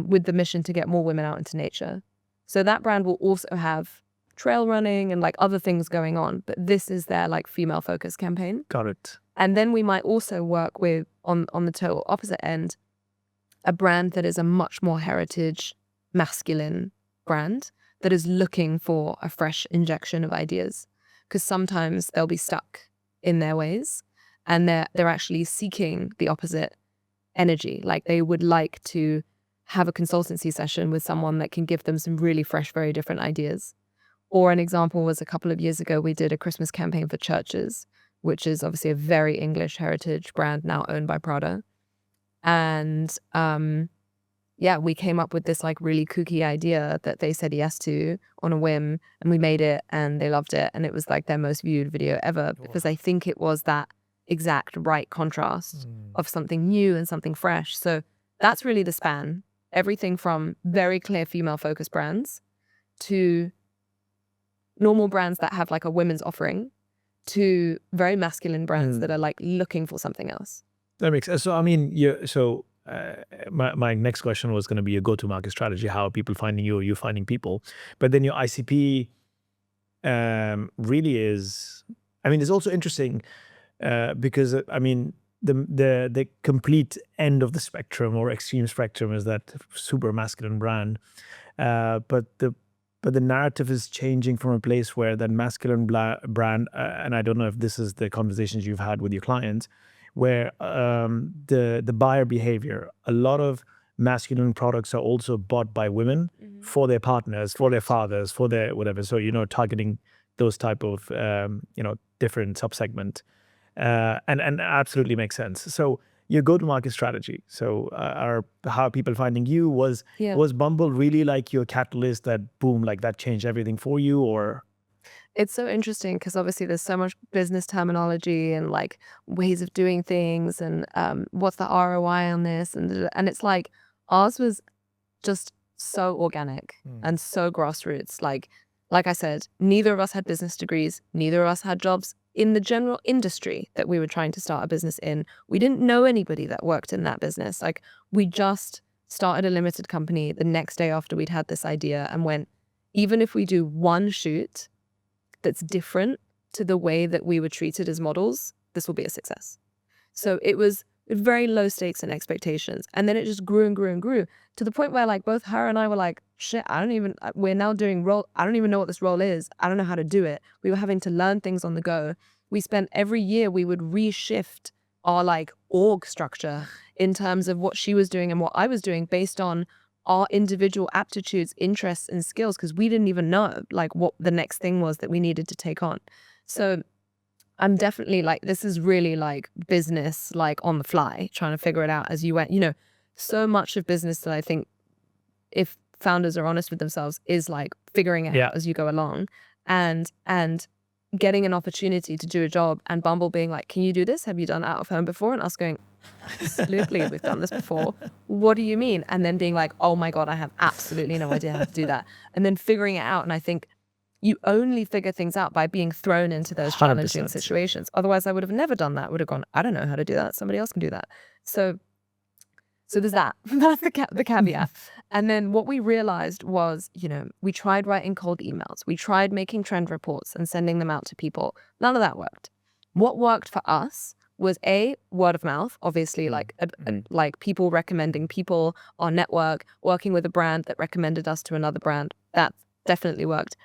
with the mission to get more women out into nature. So that brand will also have trail running and like other things going on, but this is their like female focused campaign. Got it. And then we might also work with, on the total opposite end, a brand that is a much more heritage masculine brand that is looking for a fresh injection of ideas, because sometimes they'll be stuck in their ways and they're actually seeking the opposite energy. Like, they would like to have a consultancy session with someone that can give them some really fresh, very different ideas. Or an example was a couple of years ago, we did a Christmas campaign for churches, which is obviously a very English heritage brand now owned by Prada. And we came up with this like really kooky idea that they said yes to on a whim, and we made it and they loved it. And it was like their most viewed video ever, because I think it was that exact right contrast of something new and something fresh. So that's really the span. Everything from very clear female focused brands to normal brands that have like a women's offering to very masculine brands that are like looking for something else. That makes sense. So, I mean, my next question was going to be a go-to-market strategy. How are people finding you? Or you finding people? But then your ICP really is, I mean, it's also interesting because, I mean, the complete end of the spectrum or extreme spectrum is that super masculine brand. But the narrative is changing from a place where that masculine brand, and I don't know if this is the conversations you've had with your clients, where the buyer behavior, a lot of masculine products are also bought by women for their partners, for their fathers, for their whatever. So, targeting those type of, different subsegment. And absolutely makes sense. So your go-to-market strategy. So how are people finding you? Was Bumble really like your catalyst that boom, like that changed everything for you, or? It's so interesting because obviously there's so much business terminology and like ways of doing things and what's the ROI on this and it's like ours was just so organic and so grassroots. Like I said, neither of us had business degrees, neither of us had jobs in the general industry that we were trying to start a business in. We didn't know anybody that worked in that business. Like we just started a limited company the next day after we'd had this idea and went, even if we do one shoot that's different to the way that we were treated as models, this will be a success. So it was very low stakes and expectations. And then it just grew and grew and grew to the point where like both her and I were like, shit, we're now doing role. I don't even know what this role is. I don't know how to do it. We were having to learn things on the go. We spent every year, we would reshift our like org structure in terms of what she was doing and what I was doing based on our individual aptitudes, interests, and skills, because we didn't even know like what the next thing was that we needed to take on. So I'm definitely like, this is really like business, like on the fly, trying to figure it out as you went, so much of business that I think if founders are honest with themselves is like figuring it out as you go along and getting an opportunity to do a job and Bumble being like, can you do this? Have you done out of home before? And us going, absolutely, we've done this before. What do you mean? And then being like, oh my God, I have absolutely no idea how to do that. And then figuring it out. And I think you only figure things out by being thrown into those challenging 100%. situations. Otherwise, I would have never done that. I would have gone, I don't know how to do that. Somebody else can do that. So there's that. That's the caveat. And then what we realized was, we tried writing cold emails. We tried making trend reports and sending them out to people. None of that worked. What worked for us was word of mouth, obviously, like people recommending people, our network, working with a brand that recommended us to another brand. That definitely worked.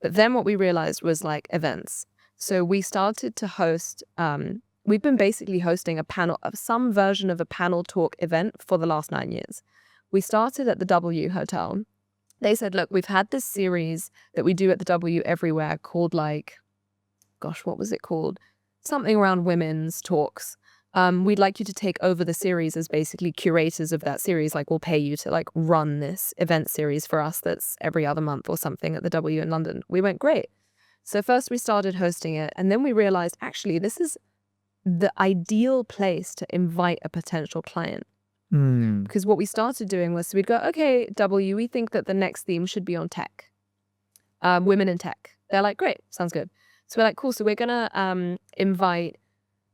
But then what we realized was like events. So we started to host, we've been basically hosting a panel of some version of a panel talk event for the last 9 years. We started at the W Hotel. They said, look, we've had this series that we do at the W everywhere called like, gosh, what was it called? Something around women's talks. We'd like you to take over the series as basically curators of that series. Like we'll pay you to like run this event series for us that's every other month or something at the W in London. We went, great. So first we started hosting it and then we realized actually this is the ideal place to invite a potential client. Because what we started doing was we'd go, okay, W, we think that the next theme should be on tech, women in tech. They're like, great, sounds good. So we're like, cool. So we're going to invite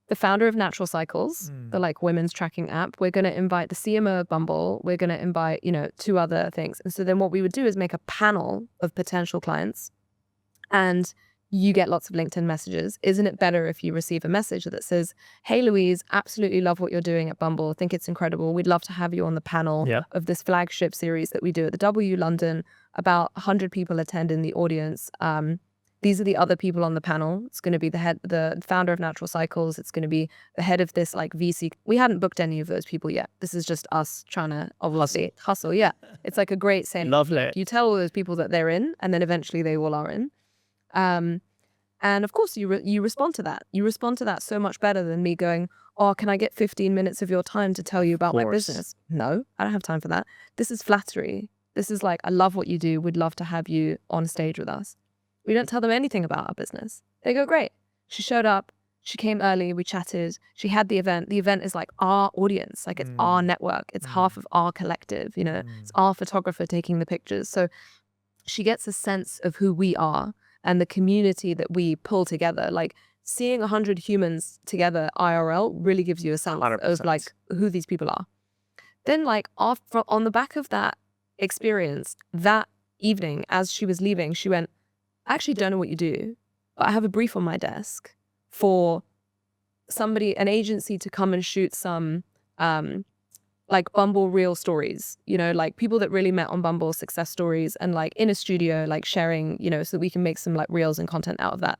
the founder of Natural Cycles, the like women's tracking app. We're going to invite the CMO of Bumble. We're going to invite, 2 other things. And so then what we would do is make a panel of potential clients and you get lots of LinkedIn messages. Isn't it better if you receive a message that says, hey, Louise, absolutely love what you're doing at Bumble. Think it's incredible. We'd love to have you on the panel of this flagship series that we do at the W London. About 100 people attend in the audience. These are the other people on the panel. It's going to be the founder of Natural Cycles. It's going to be the head of this like VC. We hadn't booked any of those people yet. This is just us trying to obviously hustle. Yeah. It's like a great saying. Lovely. You tell all those people that they're in and then eventually they all are in. And of course you respond to that. You respond to that so much better than me going, oh, can I get 15 minutes of your time to tell you about my business? No, I don't have time for that. This is flattery. This is like, I love what you do. We'd love to have you on stage with us. We don't tell them anything about our business. They go, great. She showed up. She came early. We chatted. She had the event. The event is like our audience. Like it's our network. It's half of our collective, it's our photographer taking the pictures. So she gets a sense of who we are and the community that we pull together. Like seeing 100 humans together IRL really gives you a sense 100%. of like who these people are. Then like on the back of that experience, that evening as she was leaving, she went, I actually don't know what you do, but I have a brief on my desk for an agency to come and shoot some like Bumble real stories, like people that really met on Bumble, success stories, and like in a studio, like sharing, so that we can make some like reels and content out of that.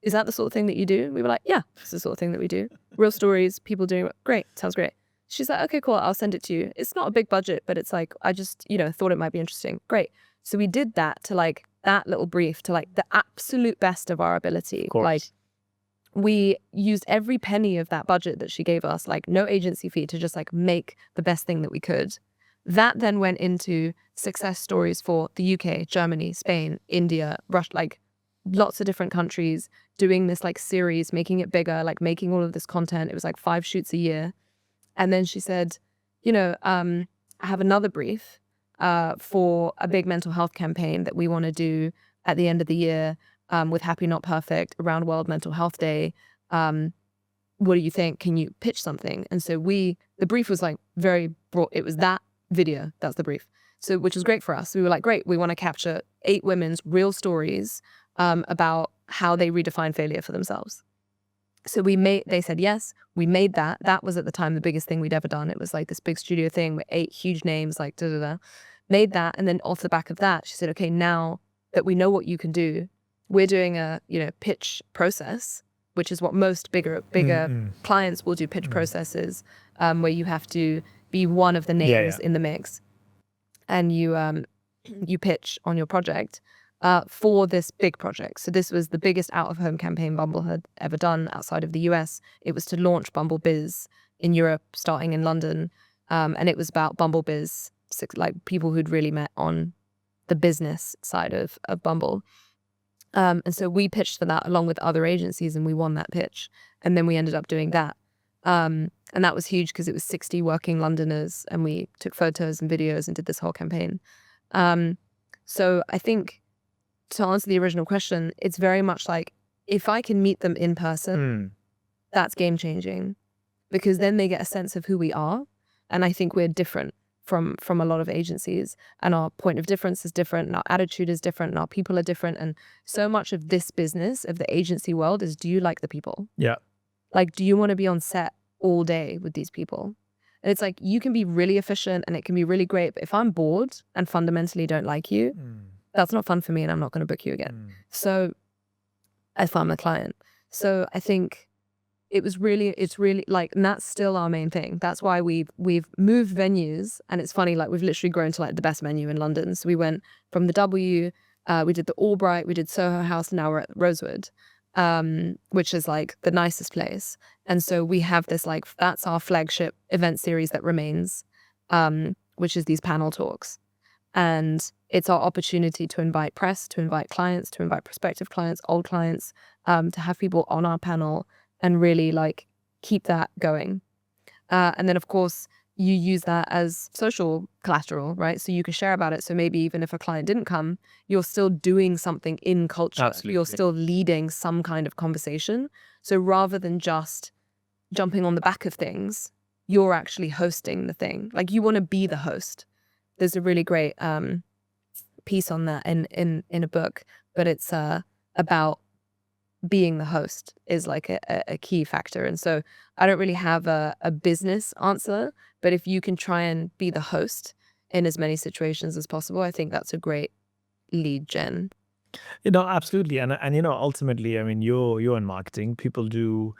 Is that the sort of thing that you do? We were like, yeah, it's the sort of thing that we do. Real stories, people doing, great, sounds great. She's like, okay, cool, I'll send it to you. It's not a big budget, but it's like, I just, thought it might be interesting. Great. So we did that to like that little brief to like the absolute best of our ability. Of course. Like we used every penny of that budget that she gave us, like no agency fee, to just like make the best thing that we could. That then went into success stories for the UK, Germany, Spain, India, Russia. Like lots of different countries, doing this like series, making it bigger, like making all of this content. It was like 5 shoots a year. And then she said, I have another brief for a big mental health campaign that we want to do at the end of the year with Happy Not Perfect around World Mental Health Day. What do you think? Can you pitch something? And so the brief was like very broad. It was that video. That's the brief. So, which was great for us. We were like, great, we want to capture 8 women's real stories about how they redefine failure for themselves. So they said yes, we made that. That was at the time the biggest thing we'd ever done. It was like this big studio thing with 8 huge names, like made that. And then off the back of that, she said, okay, now that we know what you can do, we're doing a, pitch process, which is what most bigger clients will do, pitch processes, where you have to be one of the names in the mix. And you pitch on your project for this big project. So this was the biggest out-of-home campaign Bumble had ever done outside of the US. It was to launch Bumble Biz in Europe, starting in London. And it was about Bumble Biz, like people who'd really met on the business side of Bumble. And so we pitched for that along with other agencies, and we won that pitch. And then we ended up doing that. And that was huge because it was 60 working Londoners, and we took photos and videos and did this whole campaign. So I think, to answer the original question, it's very much like, if I can meet them in person, that's game changing, because then they get a sense of who we are. And I think we're different from a lot of agencies, and our point of difference is different, and our attitude is different, and our people are different. And so much of this business, of the agency world, is, do you like the people? Yeah. Like, do you want to be on set all day with these people? And it's like, you can be really efficient and it can be really great, but if I'm bored and fundamentally don't like you, that's not fun for me, and I'm not going to book you again. So if I'm a client. So I think it's really like, and that's still our main thing. That's why we've moved venues. And it's funny, like, we've literally grown to like the best venue in London. So we went from the W, we did the Albright, we did Soho House, and now we're at Rosewood, which is like the nicest place. And so we have this, like, that's our flagship event series that remains, which is these panel talks. And it's our opportunity to invite press, to invite clients, to invite prospective clients, old clients, to have people on our panel and really like keep that going. And then of course you use that as social collateral, right? So you can share about it. So maybe even if a client didn't come, you're still doing something in culture. Absolutely. You're still leading some kind of conversation. So rather than just jumping on the back of things, you're actually hosting the thing. Like, you want to be the host. There's a really great piece on that in a book, but it's about being the host is like a key factor. And so I don't really have a business answer, but if you can try and be the host in as many situations as possible, I think that's a great lead gen. Absolutely. And ultimately, I mean, you're in marketing. People do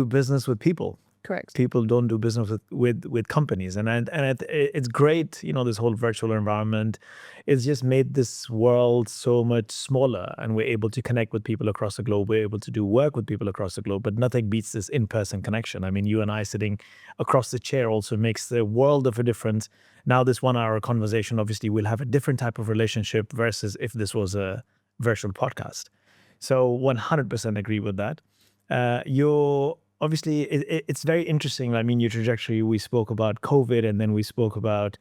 business with people. Correct. People don't do business with companies, and it's great. This whole virtual environment, it's just made this world so much smaller, and we're able to connect with people across the globe. We're able to do work with people across the globe, but nothing beats this in-person connection. I mean, you and I sitting across the chair also makes the world of a difference. Now, this 1-hour conversation, obviously, we'll have a different type of relationship versus if this was a virtual podcast. So 100% agree with that. Obviously, it's very interesting. I mean, your trajectory, we spoke about COVID, and then we spoke about,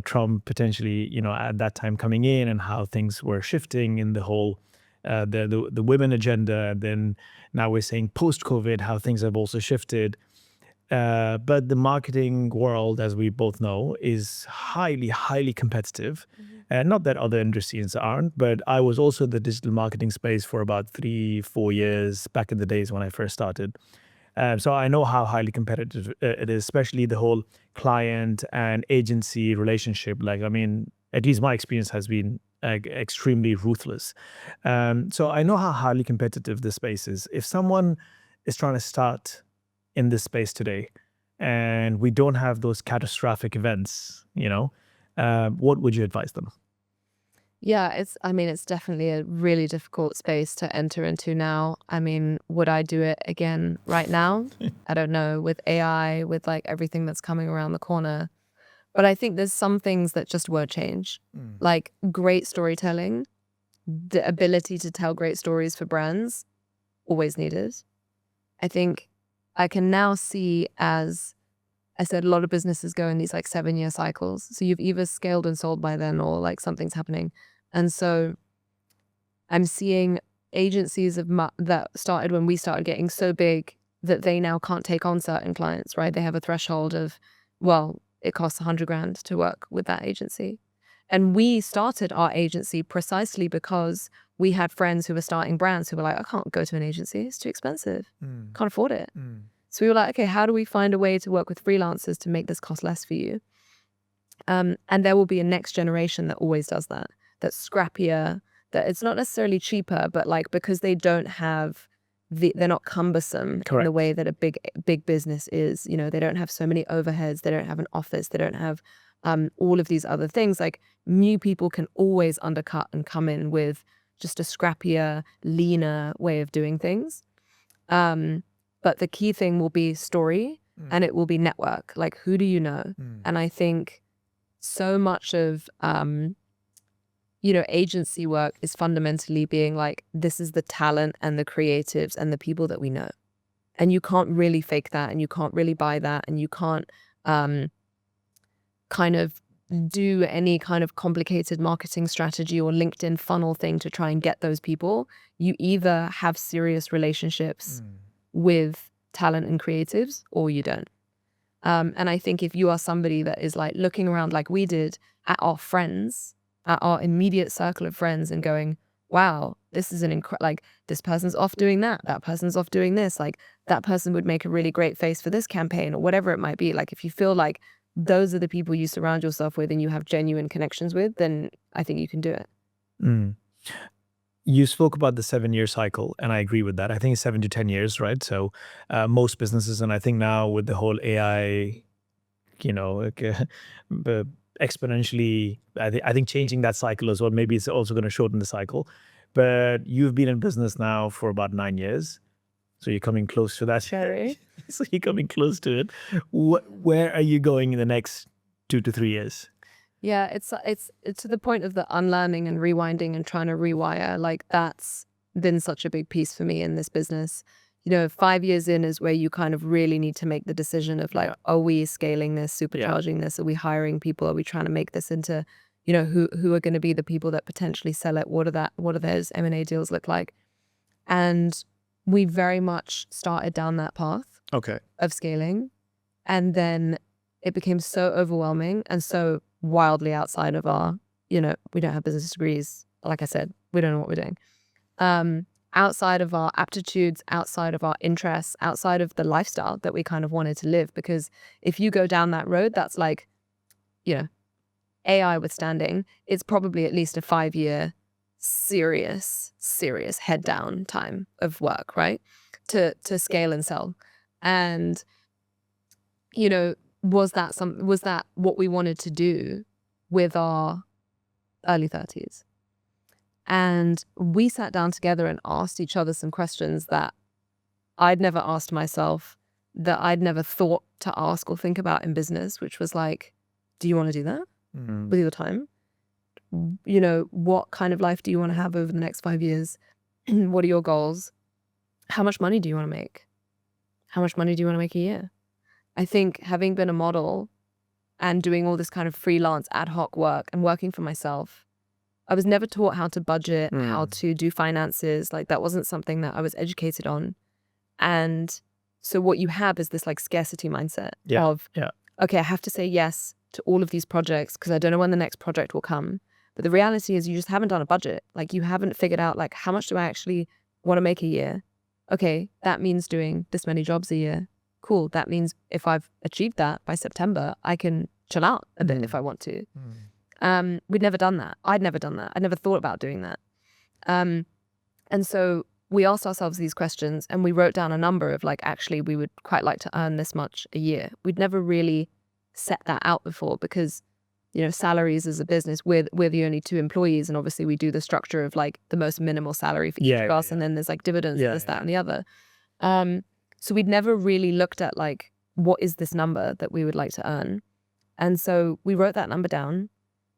Trump potentially, at that time coming in, and how things were shifting in the whole, the women agenda. And then now we're saying post-COVID, how things have also shifted. But the marketing world, as we both know, is highly, highly competitive. And not that other industries aren't, but I was also in the digital marketing space for about 3-4 years back in the days when I first started. So I know how highly competitive it is, especially the whole client and agency relationship. Like, I mean, at least my experience has been extremely ruthless. So I know how highly competitive this space is. If someone is trying to start in this space today, and we don't have those catastrophic events, what would you advise them? Yeah, it's definitely a really difficult space to enter into now. I mean, would I do it again right now? I don't know, with AI, with like everything that's coming around the corner. But I think there's some things that just won't change. Like great storytelling the ability to tell great stories for brands, always needed. I think I can now see, as I said, a lot of businesses go in these like 7-year cycles. So you've either scaled and sold by then, or like something's happening. And so I'm seeing agencies that started when we started getting so big that they now can't take on certain clients, right? They have a threshold of, well, it costs 100 grand to work with that agency. And we started our agency precisely because we had friends who were starting brands who were like, I can't go to an agency. It's too expensive. Can't afford it. So we were like, okay, how do we find a way to work with freelancers to make this cost less for you? And there will be a next generation that always does that. That's scrappier, that it's not necessarily cheaper, but like, because they don't have they're not cumbersome in the way that a big business is. You know, they don't have so many overheads. They don't have an office. They don't have all of these other things. Like, new people can always undercut and come in with just a scrappier, leaner way of doing things. But the key thing will be story, and it will be network. Like, who do you know? And I think so much of agency work is fundamentally being like, this is the talent and the creatives and the people that we know. And you can't really fake that, and you can't really buy that, and you can't kind of do any kind of complicated marketing strategy or LinkedIn funnel thing to try and get those people. You either have serious relationships with talent and creatives, or you don't. And I think if you are somebody that is like looking around like we did at our friends, at our immediate circle of friends, and going, wow, this is like, this person's off doing that person's off doing this, like that person would make a really great face for this campaign, or whatever it might be. Like, if you feel like those are the people you surround yourself with and you have genuine connections with, then I think you can do it. You spoke about the 7-year cycle, and I agree with that. I think it's 7 to 10 years, right? So most businesses, and I think now with the whole AI, exponentially, I think changing that cycle as well, maybe it's also going to shorten the cycle. But you've been in business now for about 9 years. So you're coming close to that. Sorry. So you're coming close to it. Where are you going in the next 2 to 3 years? Yeah, it's to the point of the unlearning and rewinding and trying to rewire. Like, that's been such a big piece for me in this business. 5 years in is where you kind of really need to make the decision of like, are we scaling this, supercharging this? Are we hiring people? Are we trying to make this into, who are going to be the people that potentially sell it? What do those M&A deals look like? And we very much started down that path of scaling. And then it became so overwhelming and so wildly outside of our, we don't have business degrees. Like I said, we don't know what we're doing. Outside of our aptitudes, outside of our interests, outside of the lifestyle that we kind of wanted to live. Because if you go down that road, that's like, AI withstanding, it's probably at least a 5-year serious head down time of work, right? To scale and sell. And, was that what we wanted to do with our early 30s? And we sat down together and asked each other some questions that I'd never asked myself, that I'd never thought to ask or think about in business, which was like, do you want to do that with your time? What kind of life do you want to have over the next 5 years? What are your goals? How much money do you want to make? How much money do you want to make a year? I think having been a model and doing all this kind of freelance ad hoc work and working for myself, I was never taught how to budget, how to do finances. Like, that wasn't something that I was educated on. And so what you have is this like scarcity mindset of, okay, I have to say yes to all of these projects because I don't know when the next project will come. But the reality is you just haven't done a budget. Like, you haven't figured out like, how much do I actually want to make a year? Okay, that means doing this many jobs a year. Cool. That means if I've achieved that by September, I can chill out a bit if I want to. We'd never done that. I'd never done that. I'd never thought about doing that. And so we asked ourselves these questions, and we wrote down a number of like, actually, we would quite like to earn this much a year. We'd never really set that out before because, salaries as a business, we're the only 2 employees. And obviously we do the structure of like the most minimal salary for each of us. And then there's like dividends, this, that, and the other. So we'd never really looked at like, what is this number that we would like to earn? And so we wrote that number down.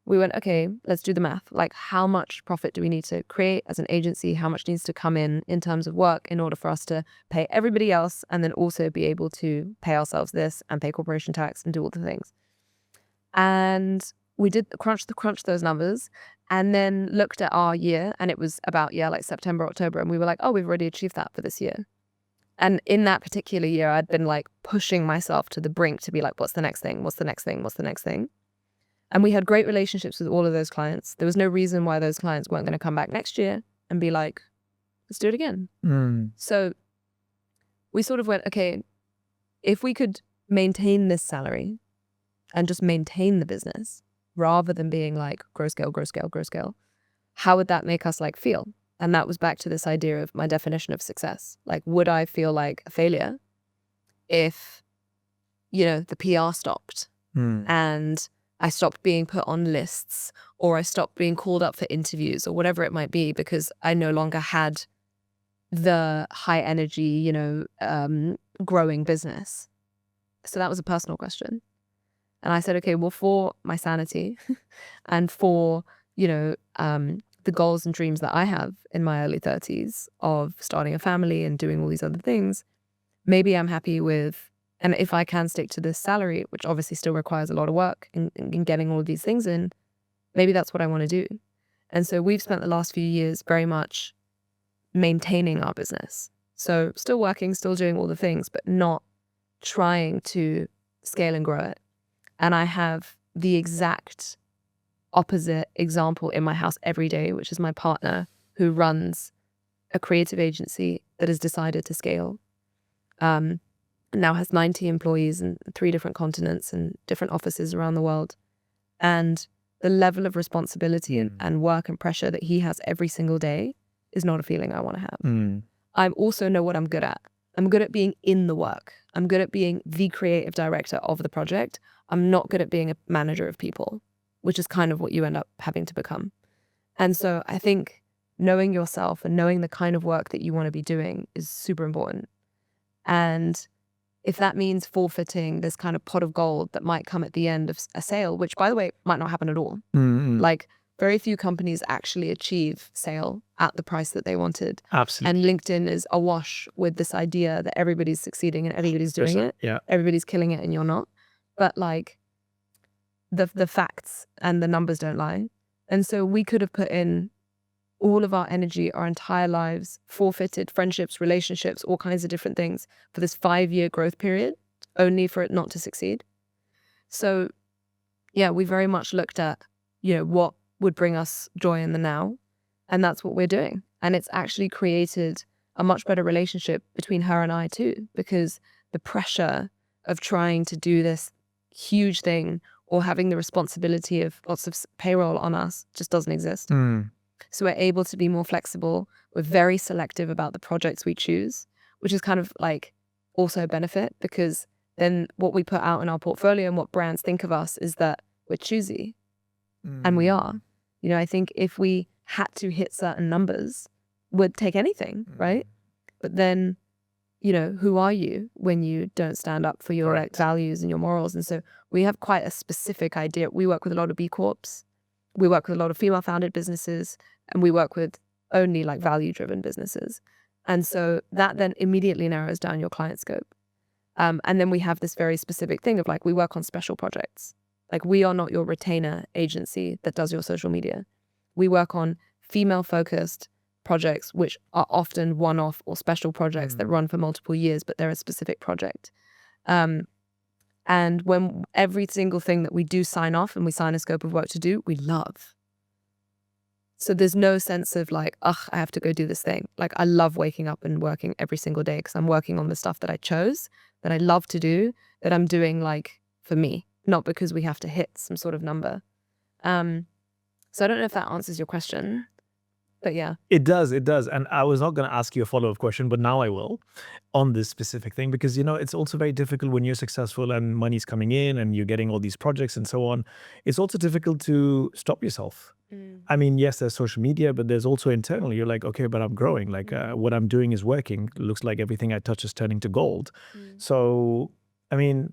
we went, okay, let's do the math. Like, how much profit do we need to create as an agency? How much needs to come in terms of work in order for us to pay everybody else and then also be able to pay ourselves this and pay corporation tax and do all the things? And we did crunch those numbers and then looked at our year, and it was about, like September, October. And we were like, oh, we've already achieved that for this year. And in that particular year, I'd been like pushing myself to the brink to be like, what's the next thing? What's the next thing? What's the next thing? And we had great relationships with all of those clients. There was no reason why those clients weren't going to come back next year and be like, let's do it again. So we sort of went, okay, if we could maintain this salary and just maintain the business rather than being like grow scale, grow scale, grow scale, how would that make us like feel? And that was back to this idea of my definition of success. Like, would I feel like a failure if, the PR stopped and I stopped being put on lists, or I stopped being called up for interviews, or whatever it might be, because I no longer had the high energy, growing business? So that was a personal question. And I said, okay, well, for my sanity and for, the goals and dreams that I have in my early 30s of starting a family and doing all these other things, maybe I'm happy with, and if I can stick to this salary, which obviously still requires a lot of work in getting all of these things in, maybe that's what I want to do. And so we've spent the last few years very much maintaining our business. So still working, still doing all the things, but not trying to scale and grow it. And I have the exact opposite example in my house every day, which is my partner, who runs a creative agency that has decided to scale. Now has 90 employees in 3 different continents and different offices around the world. And the level of responsibility and work and pressure that he has every single day is not a feeling I want to have. I also know what I'm good at. I'm good at being in the work. I'm good at being the creative director of the project. I'm not good at being a manager of people, which is kind of what you end up having to become. And so I think knowing yourself and knowing the kind of work that you want to be doing is super important. And if that means forfeiting this kind of pot of gold that might come at the end of a sale, which, by the way, might not happen at all. Like, very few companies actually achieve sale at the price that they wanted. Absolutely. And LinkedIn is awash with this idea that everybody's succeeding and everybody's doing it. Yeah. Everybody's killing it and you're not. But like, the facts and the numbers don't lie. And so we could have put in all of our energy, our entire lives, forfeited friendships, relationships, all kinds of different things for this 5-year growth period, only for it not to succeed. So yeah, we very much looked at, what would bring us joy in the now. And that's what we're doing. And it's actually created a much better relationship between her and I too, because the pressure of trying to do this huge thing or having the responsibility of lots of payroll on us just doesn't exist. So we're able to be more flexible. We're very selective about the projects we choose, which is kind of like also a benefit, because then what we put out in our portfolio and what brands think of us is that we're choosy. And we are. I think if we had to hit certain numbers, we'd take anything, right? But then, who are you when you don't stand up for your values and your morals? And so we have quite a specific idea. We work with a lot of B Corps. We work with a lot of female-founded businesses, and we work with only like value-driven businesses. And so that then immediately narrows down your client scope. And then we have this very specific thing of like, we work on special projects. Like, we are not your retainer agency that does your social media. We work on female-focused projects, which are often one-off or special projects that run for multiple years, but they're a specific project. And when every single thing that we do sign off and we sign a scope of work to do, we love. So there's no sense of like, ugh, I have to go do this thing. Like, I love waking up and working every single day because I'm working on the stuff that I chose, that I love to do, that I'm doing like for me, not because we have to hit some sort of number. So I don't know if that answers your question, but yeah. It does. And I was not going to ask you a follow-up question, but now I will on this specific thing, because, it's also very difficult when you're successful and money's coming in and you're getting all these projects and so on. It's also difficult to stop yourself. I mean, yes, there's social media, but there's also internally, you're like, okay, but I'm growing. Like what I'm doing is working. It looks like everything I touch is turning to gold. So, I mean,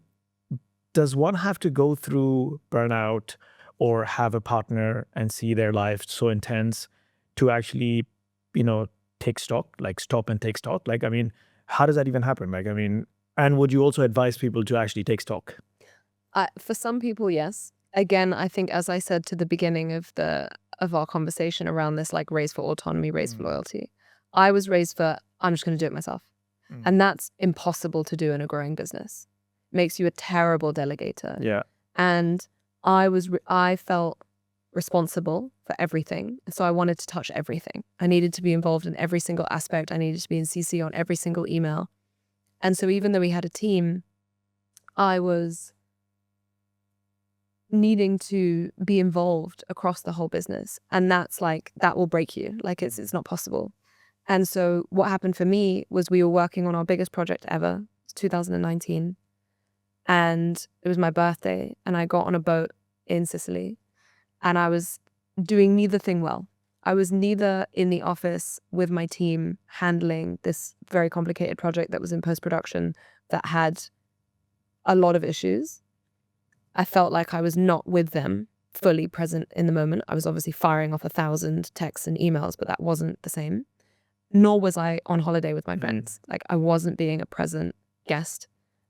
does one have to go through burnout or have a partner and see their life so intense to actually, you know, take stock, like stop and take stock? Like, I mean, how does that even happen? Like, I mean, and would you also advise people to actually take stock? For some people, yes. Again, I think, as I said to the beginning of our conversation around this, like race for autonomy, race for loyalty, I was raised for, I'm just going to do it myself. And that's impossible to do in a growing business. Makes you a terrible delegator. Yeah. And I felt responsible for everything. So I wanted to touch everything. I needed to be involved in every single aspect. I needed to be in CC on every single email. And so even though we had a team, I was needing to be involved across the whole business. And that's like, that will break you. Like it's not possible. And so what happened for me was we were working on our biggest project ever, 2019. And it was my birthday and I got on a boat in Sicily and I was doing neither thing well. I was neither in the office with my team handling this very complicated project that was in post-production that had a lot of issues. I felt like I was not with them, fully present in the moment. I was obviously firing off 1,000 texts and emails, but that wasn't the same. Nor was I on holiday with my friends. Like I wasn't being a present guest.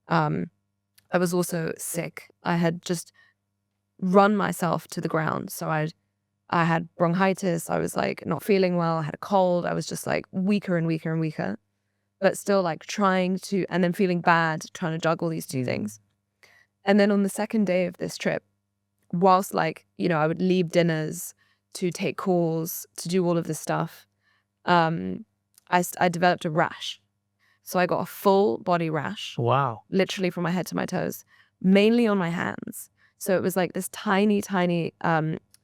I was also sick. I had just run myself to the ground. So I had bronchitis. I was like not feeling well. I had a cold. I was just like weaker and weaker and weaker, but still like trying to, and then feeling bad, trying to juggle these two things. And then on the second day of this trip, whilst like, you know, I would leave dinners to take calls, to do all of this stuff, I developed a rash. So I got a full body rash. Wow. Literally from my head to my toes, mainly on my hands. So it was like this tiny, tiny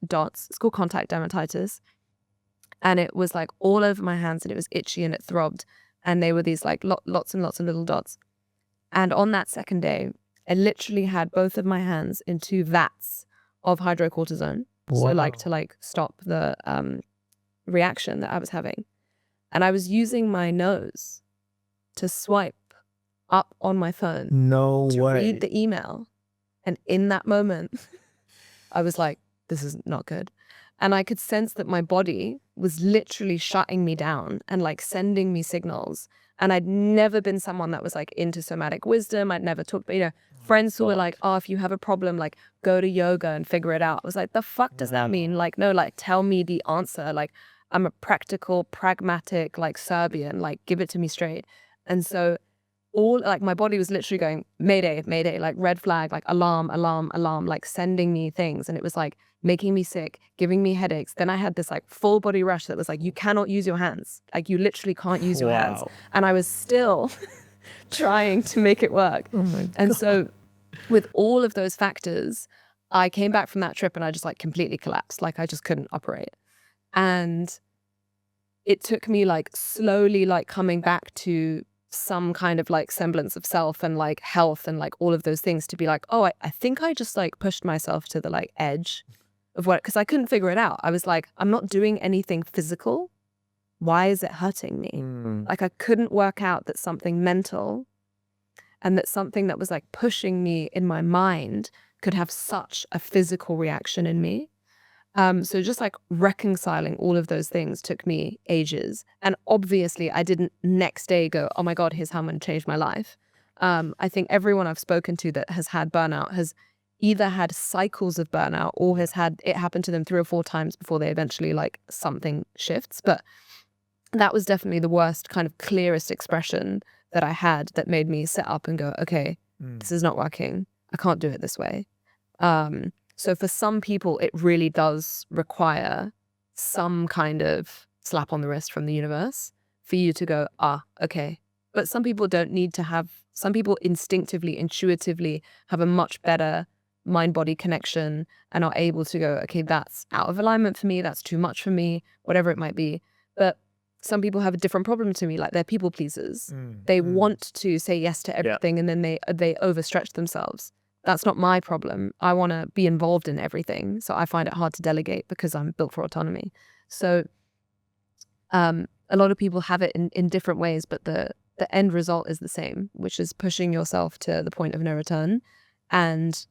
dots. It's called contact dermatitis. And it was like all over my hands and it was itchy and it throbbed. And they were these like lots and lots of little dots. And on that second day, I literally had both of my hands in 2 vats of hydrocortisone. Wow. So like to like stop the reaction that I was having. And I was using my nose to swipe up on my phone. No to way. read the email. And in that moment, I was like, this is not good. And I could sense that my body was literally shutting me down and like sending me signals. And I'd never been someone that was like into somatic wisdom. I'd never talked, you know, friends who were like, oh, if you have a problem, like go to yoga and figure it out. I was like, the fuck does that mean? Like, no, like tell me the answer. Like I'm a practical, pragmatic, like Serbian, like give it to me straight. And so all like my body was literally going, mayday, mayday, like red flag, like alarm, alarm, alarm, like sending me things. And it was like making me sick, giving me headaches. Then I had this like full body rush that was like, you cannot use your hands. Like you literally can't use your hands. And I was still trying to make it work. Oh my God. And so with all of those factors, I came back from that trip and I just like completely collapsed. Like I just couldn't operate. And it took me like slowly like coming back to some kind of like semblance of self and like health and like all of those things to be like, oh, I think I just like pushed myself to the like edge of what, because I couldn't figure it out. I was like, I'm not doing anything physical. Why is it hurting me? Like I couldn't work out that something mental and that something that was like pushing me in my mind could have such a physical reaction in me. So just like reconciling all of those things took me ages. And obviously I didn't next day go, oh my God, here's how I'm going to change my life. I think everyone I've spoken to that has had burnout has either had cycles of burnout or has had it happen to them 3 or 4 times before they eventually like something shifts. But that was definitely the worst kind of clearest expression that I had that made me sit up and go, okay, this is not working. I can't do it this way. So for some people, it really does require some kind of slap on the wrist from the universe for you to go, okay. But some people don't need to have, some people instinctively, intuitively have a much better mind-body connection and are able to go, okay, that's out of alignment for me, that's too much for me, whatever it might be. But some people have a different problem to me, like they're people pleasers. They want to say yes to everything and then they overstretch themselves. That's not my problem. I want to be involved in everything. So I find it hard to delegate because I'm built for autonomy. So a lot of people have it in different ways, but the end result is the same, which is pushing yourself to the point of no return and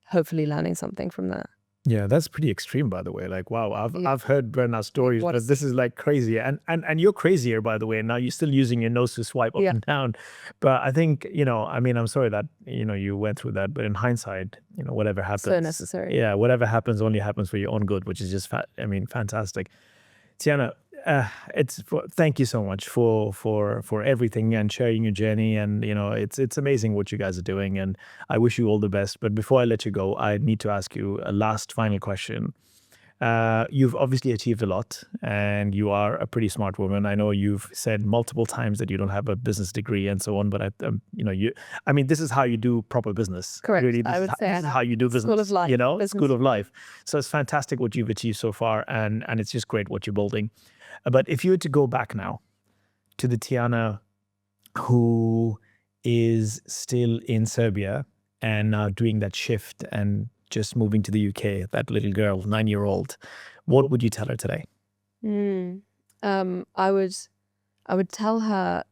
hopefully learning something from that. Yeah, that's pretty extreme, by the way. Like, wow, Yeah. I've heard burnout stories, but What's this is like crazy. And you're crazier, by the way. Now you're still using your nose to swipe up yeah, and down. But I think, I mean, I'm sorry that, you went through that, but in hindsight, whatever so happens, necessary. yeah, whatever happens only happens for your own good, which is just fantastic. Tiana, thank you so much for everything and sharing your journey. And it's amazing what you guys are doing, and I wish you all the best. But before I let you go, I need to ask you a last final question. You've obviously achieved a lot, and you are a pretty smart woman. I know you've said multiple times that you don't have a business degree and so on, but I mean, this is how you do proper business. Correct. Really, I would say this I is have how you do school of business. life, School business. of life. So it's fantastic what you've achieved so far, and it's just great what you're building. But if you were to go back now to the Tiana who is still in Serbia and now doing that shift and just moving to the UK, that little girl, 9-year-old, what would you tell her today? Mm. I would tell her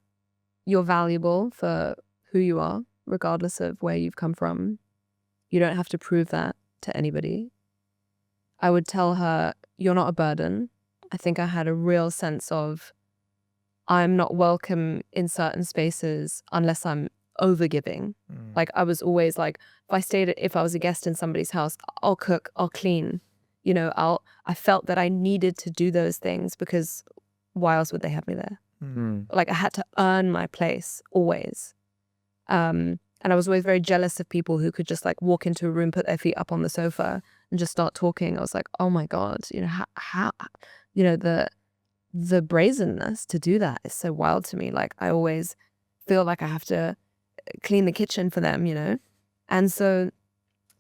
you're valuable for who you are, regardless of where you've come from. You don't have to prove that to anybody. I would tell her you're not a burden. I think I had a real sense of I'm not welcome in certain spaces unless I'm overgiving. Like I was always like, if I was a guest in somebody's house, I'll cook, I'll clean, I felt that I needed to do those things because why else would they have me there? Like I had to earn my place always. And I was always very jealous of people who could just like walk into a room, put their feet up on the sofa and just start talking. I was like, oh my God, how the brazenness to do that is so wild to me. Like I always feel like I have to clean the kitchen for them, And so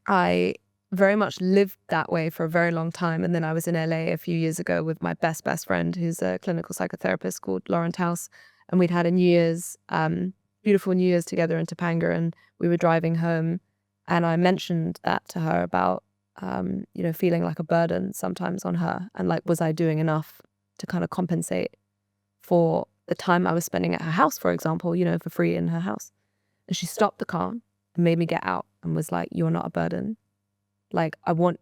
I very much lived that way for a very long time. And then I was in LA a few years ago with my best friend, who's a clinical psychotherapist called Lauren Taus. And we'd had a beautiful New Year's together in Topanga, and we were driving home. And I mentioned that to her about, feeling like a burden sometimes on her. And like, was I doing enough to kind of compensate for the time I was spending at her house, for example, for free in her house. And she stopped the car and made me get out and was like, you're not a burden. Like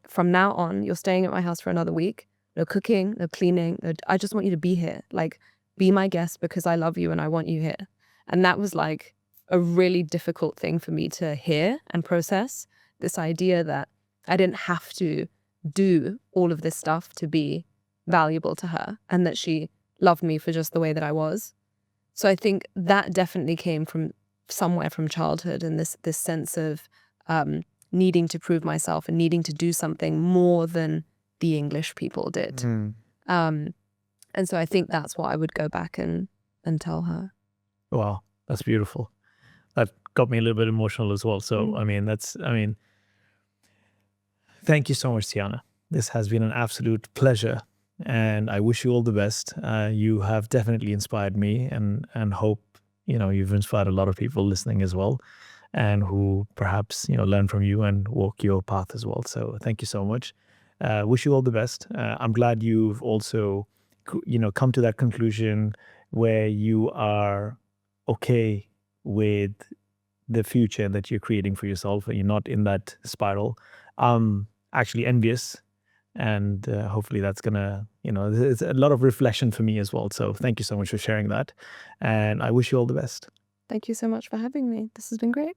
from now on, you're staying at my house for another week. No cooking, no cleaning. I just want you to be here. Like, be my guest because I love you and I want you here. And that was like a really difficult thing for me to hear and process, this idea that I didn't have to do all of this stuff to be valuable to her and that she loved me for just the way that I was. So I think that definitely came from somewhere from childhood, and this sense of needing to prove myself and needing to do something more than the English people did. And so I think that's what I would go back and tell her. Wow, that's beautiful. That got me a little bit emotional as well. So, thank you so much, Tiana. This has been an absolute pleasure, and I wish you all the best. You have definitely inspired me, and hope you've inspired a lot of people listening as well, and who perhaps learn from you and walk your path as well. So thank you so much. Wish you all the best. I'm glad you've also come to that conclusion where you are okay with the future that you're creating for yourself, and you're not in that spiral. I'm actually envious, and hopefully that's gonna it's a lot of reflection for me as well. So thank you so much for sharing that, and I wish you all the best. Thank you so much for having me. This has been great.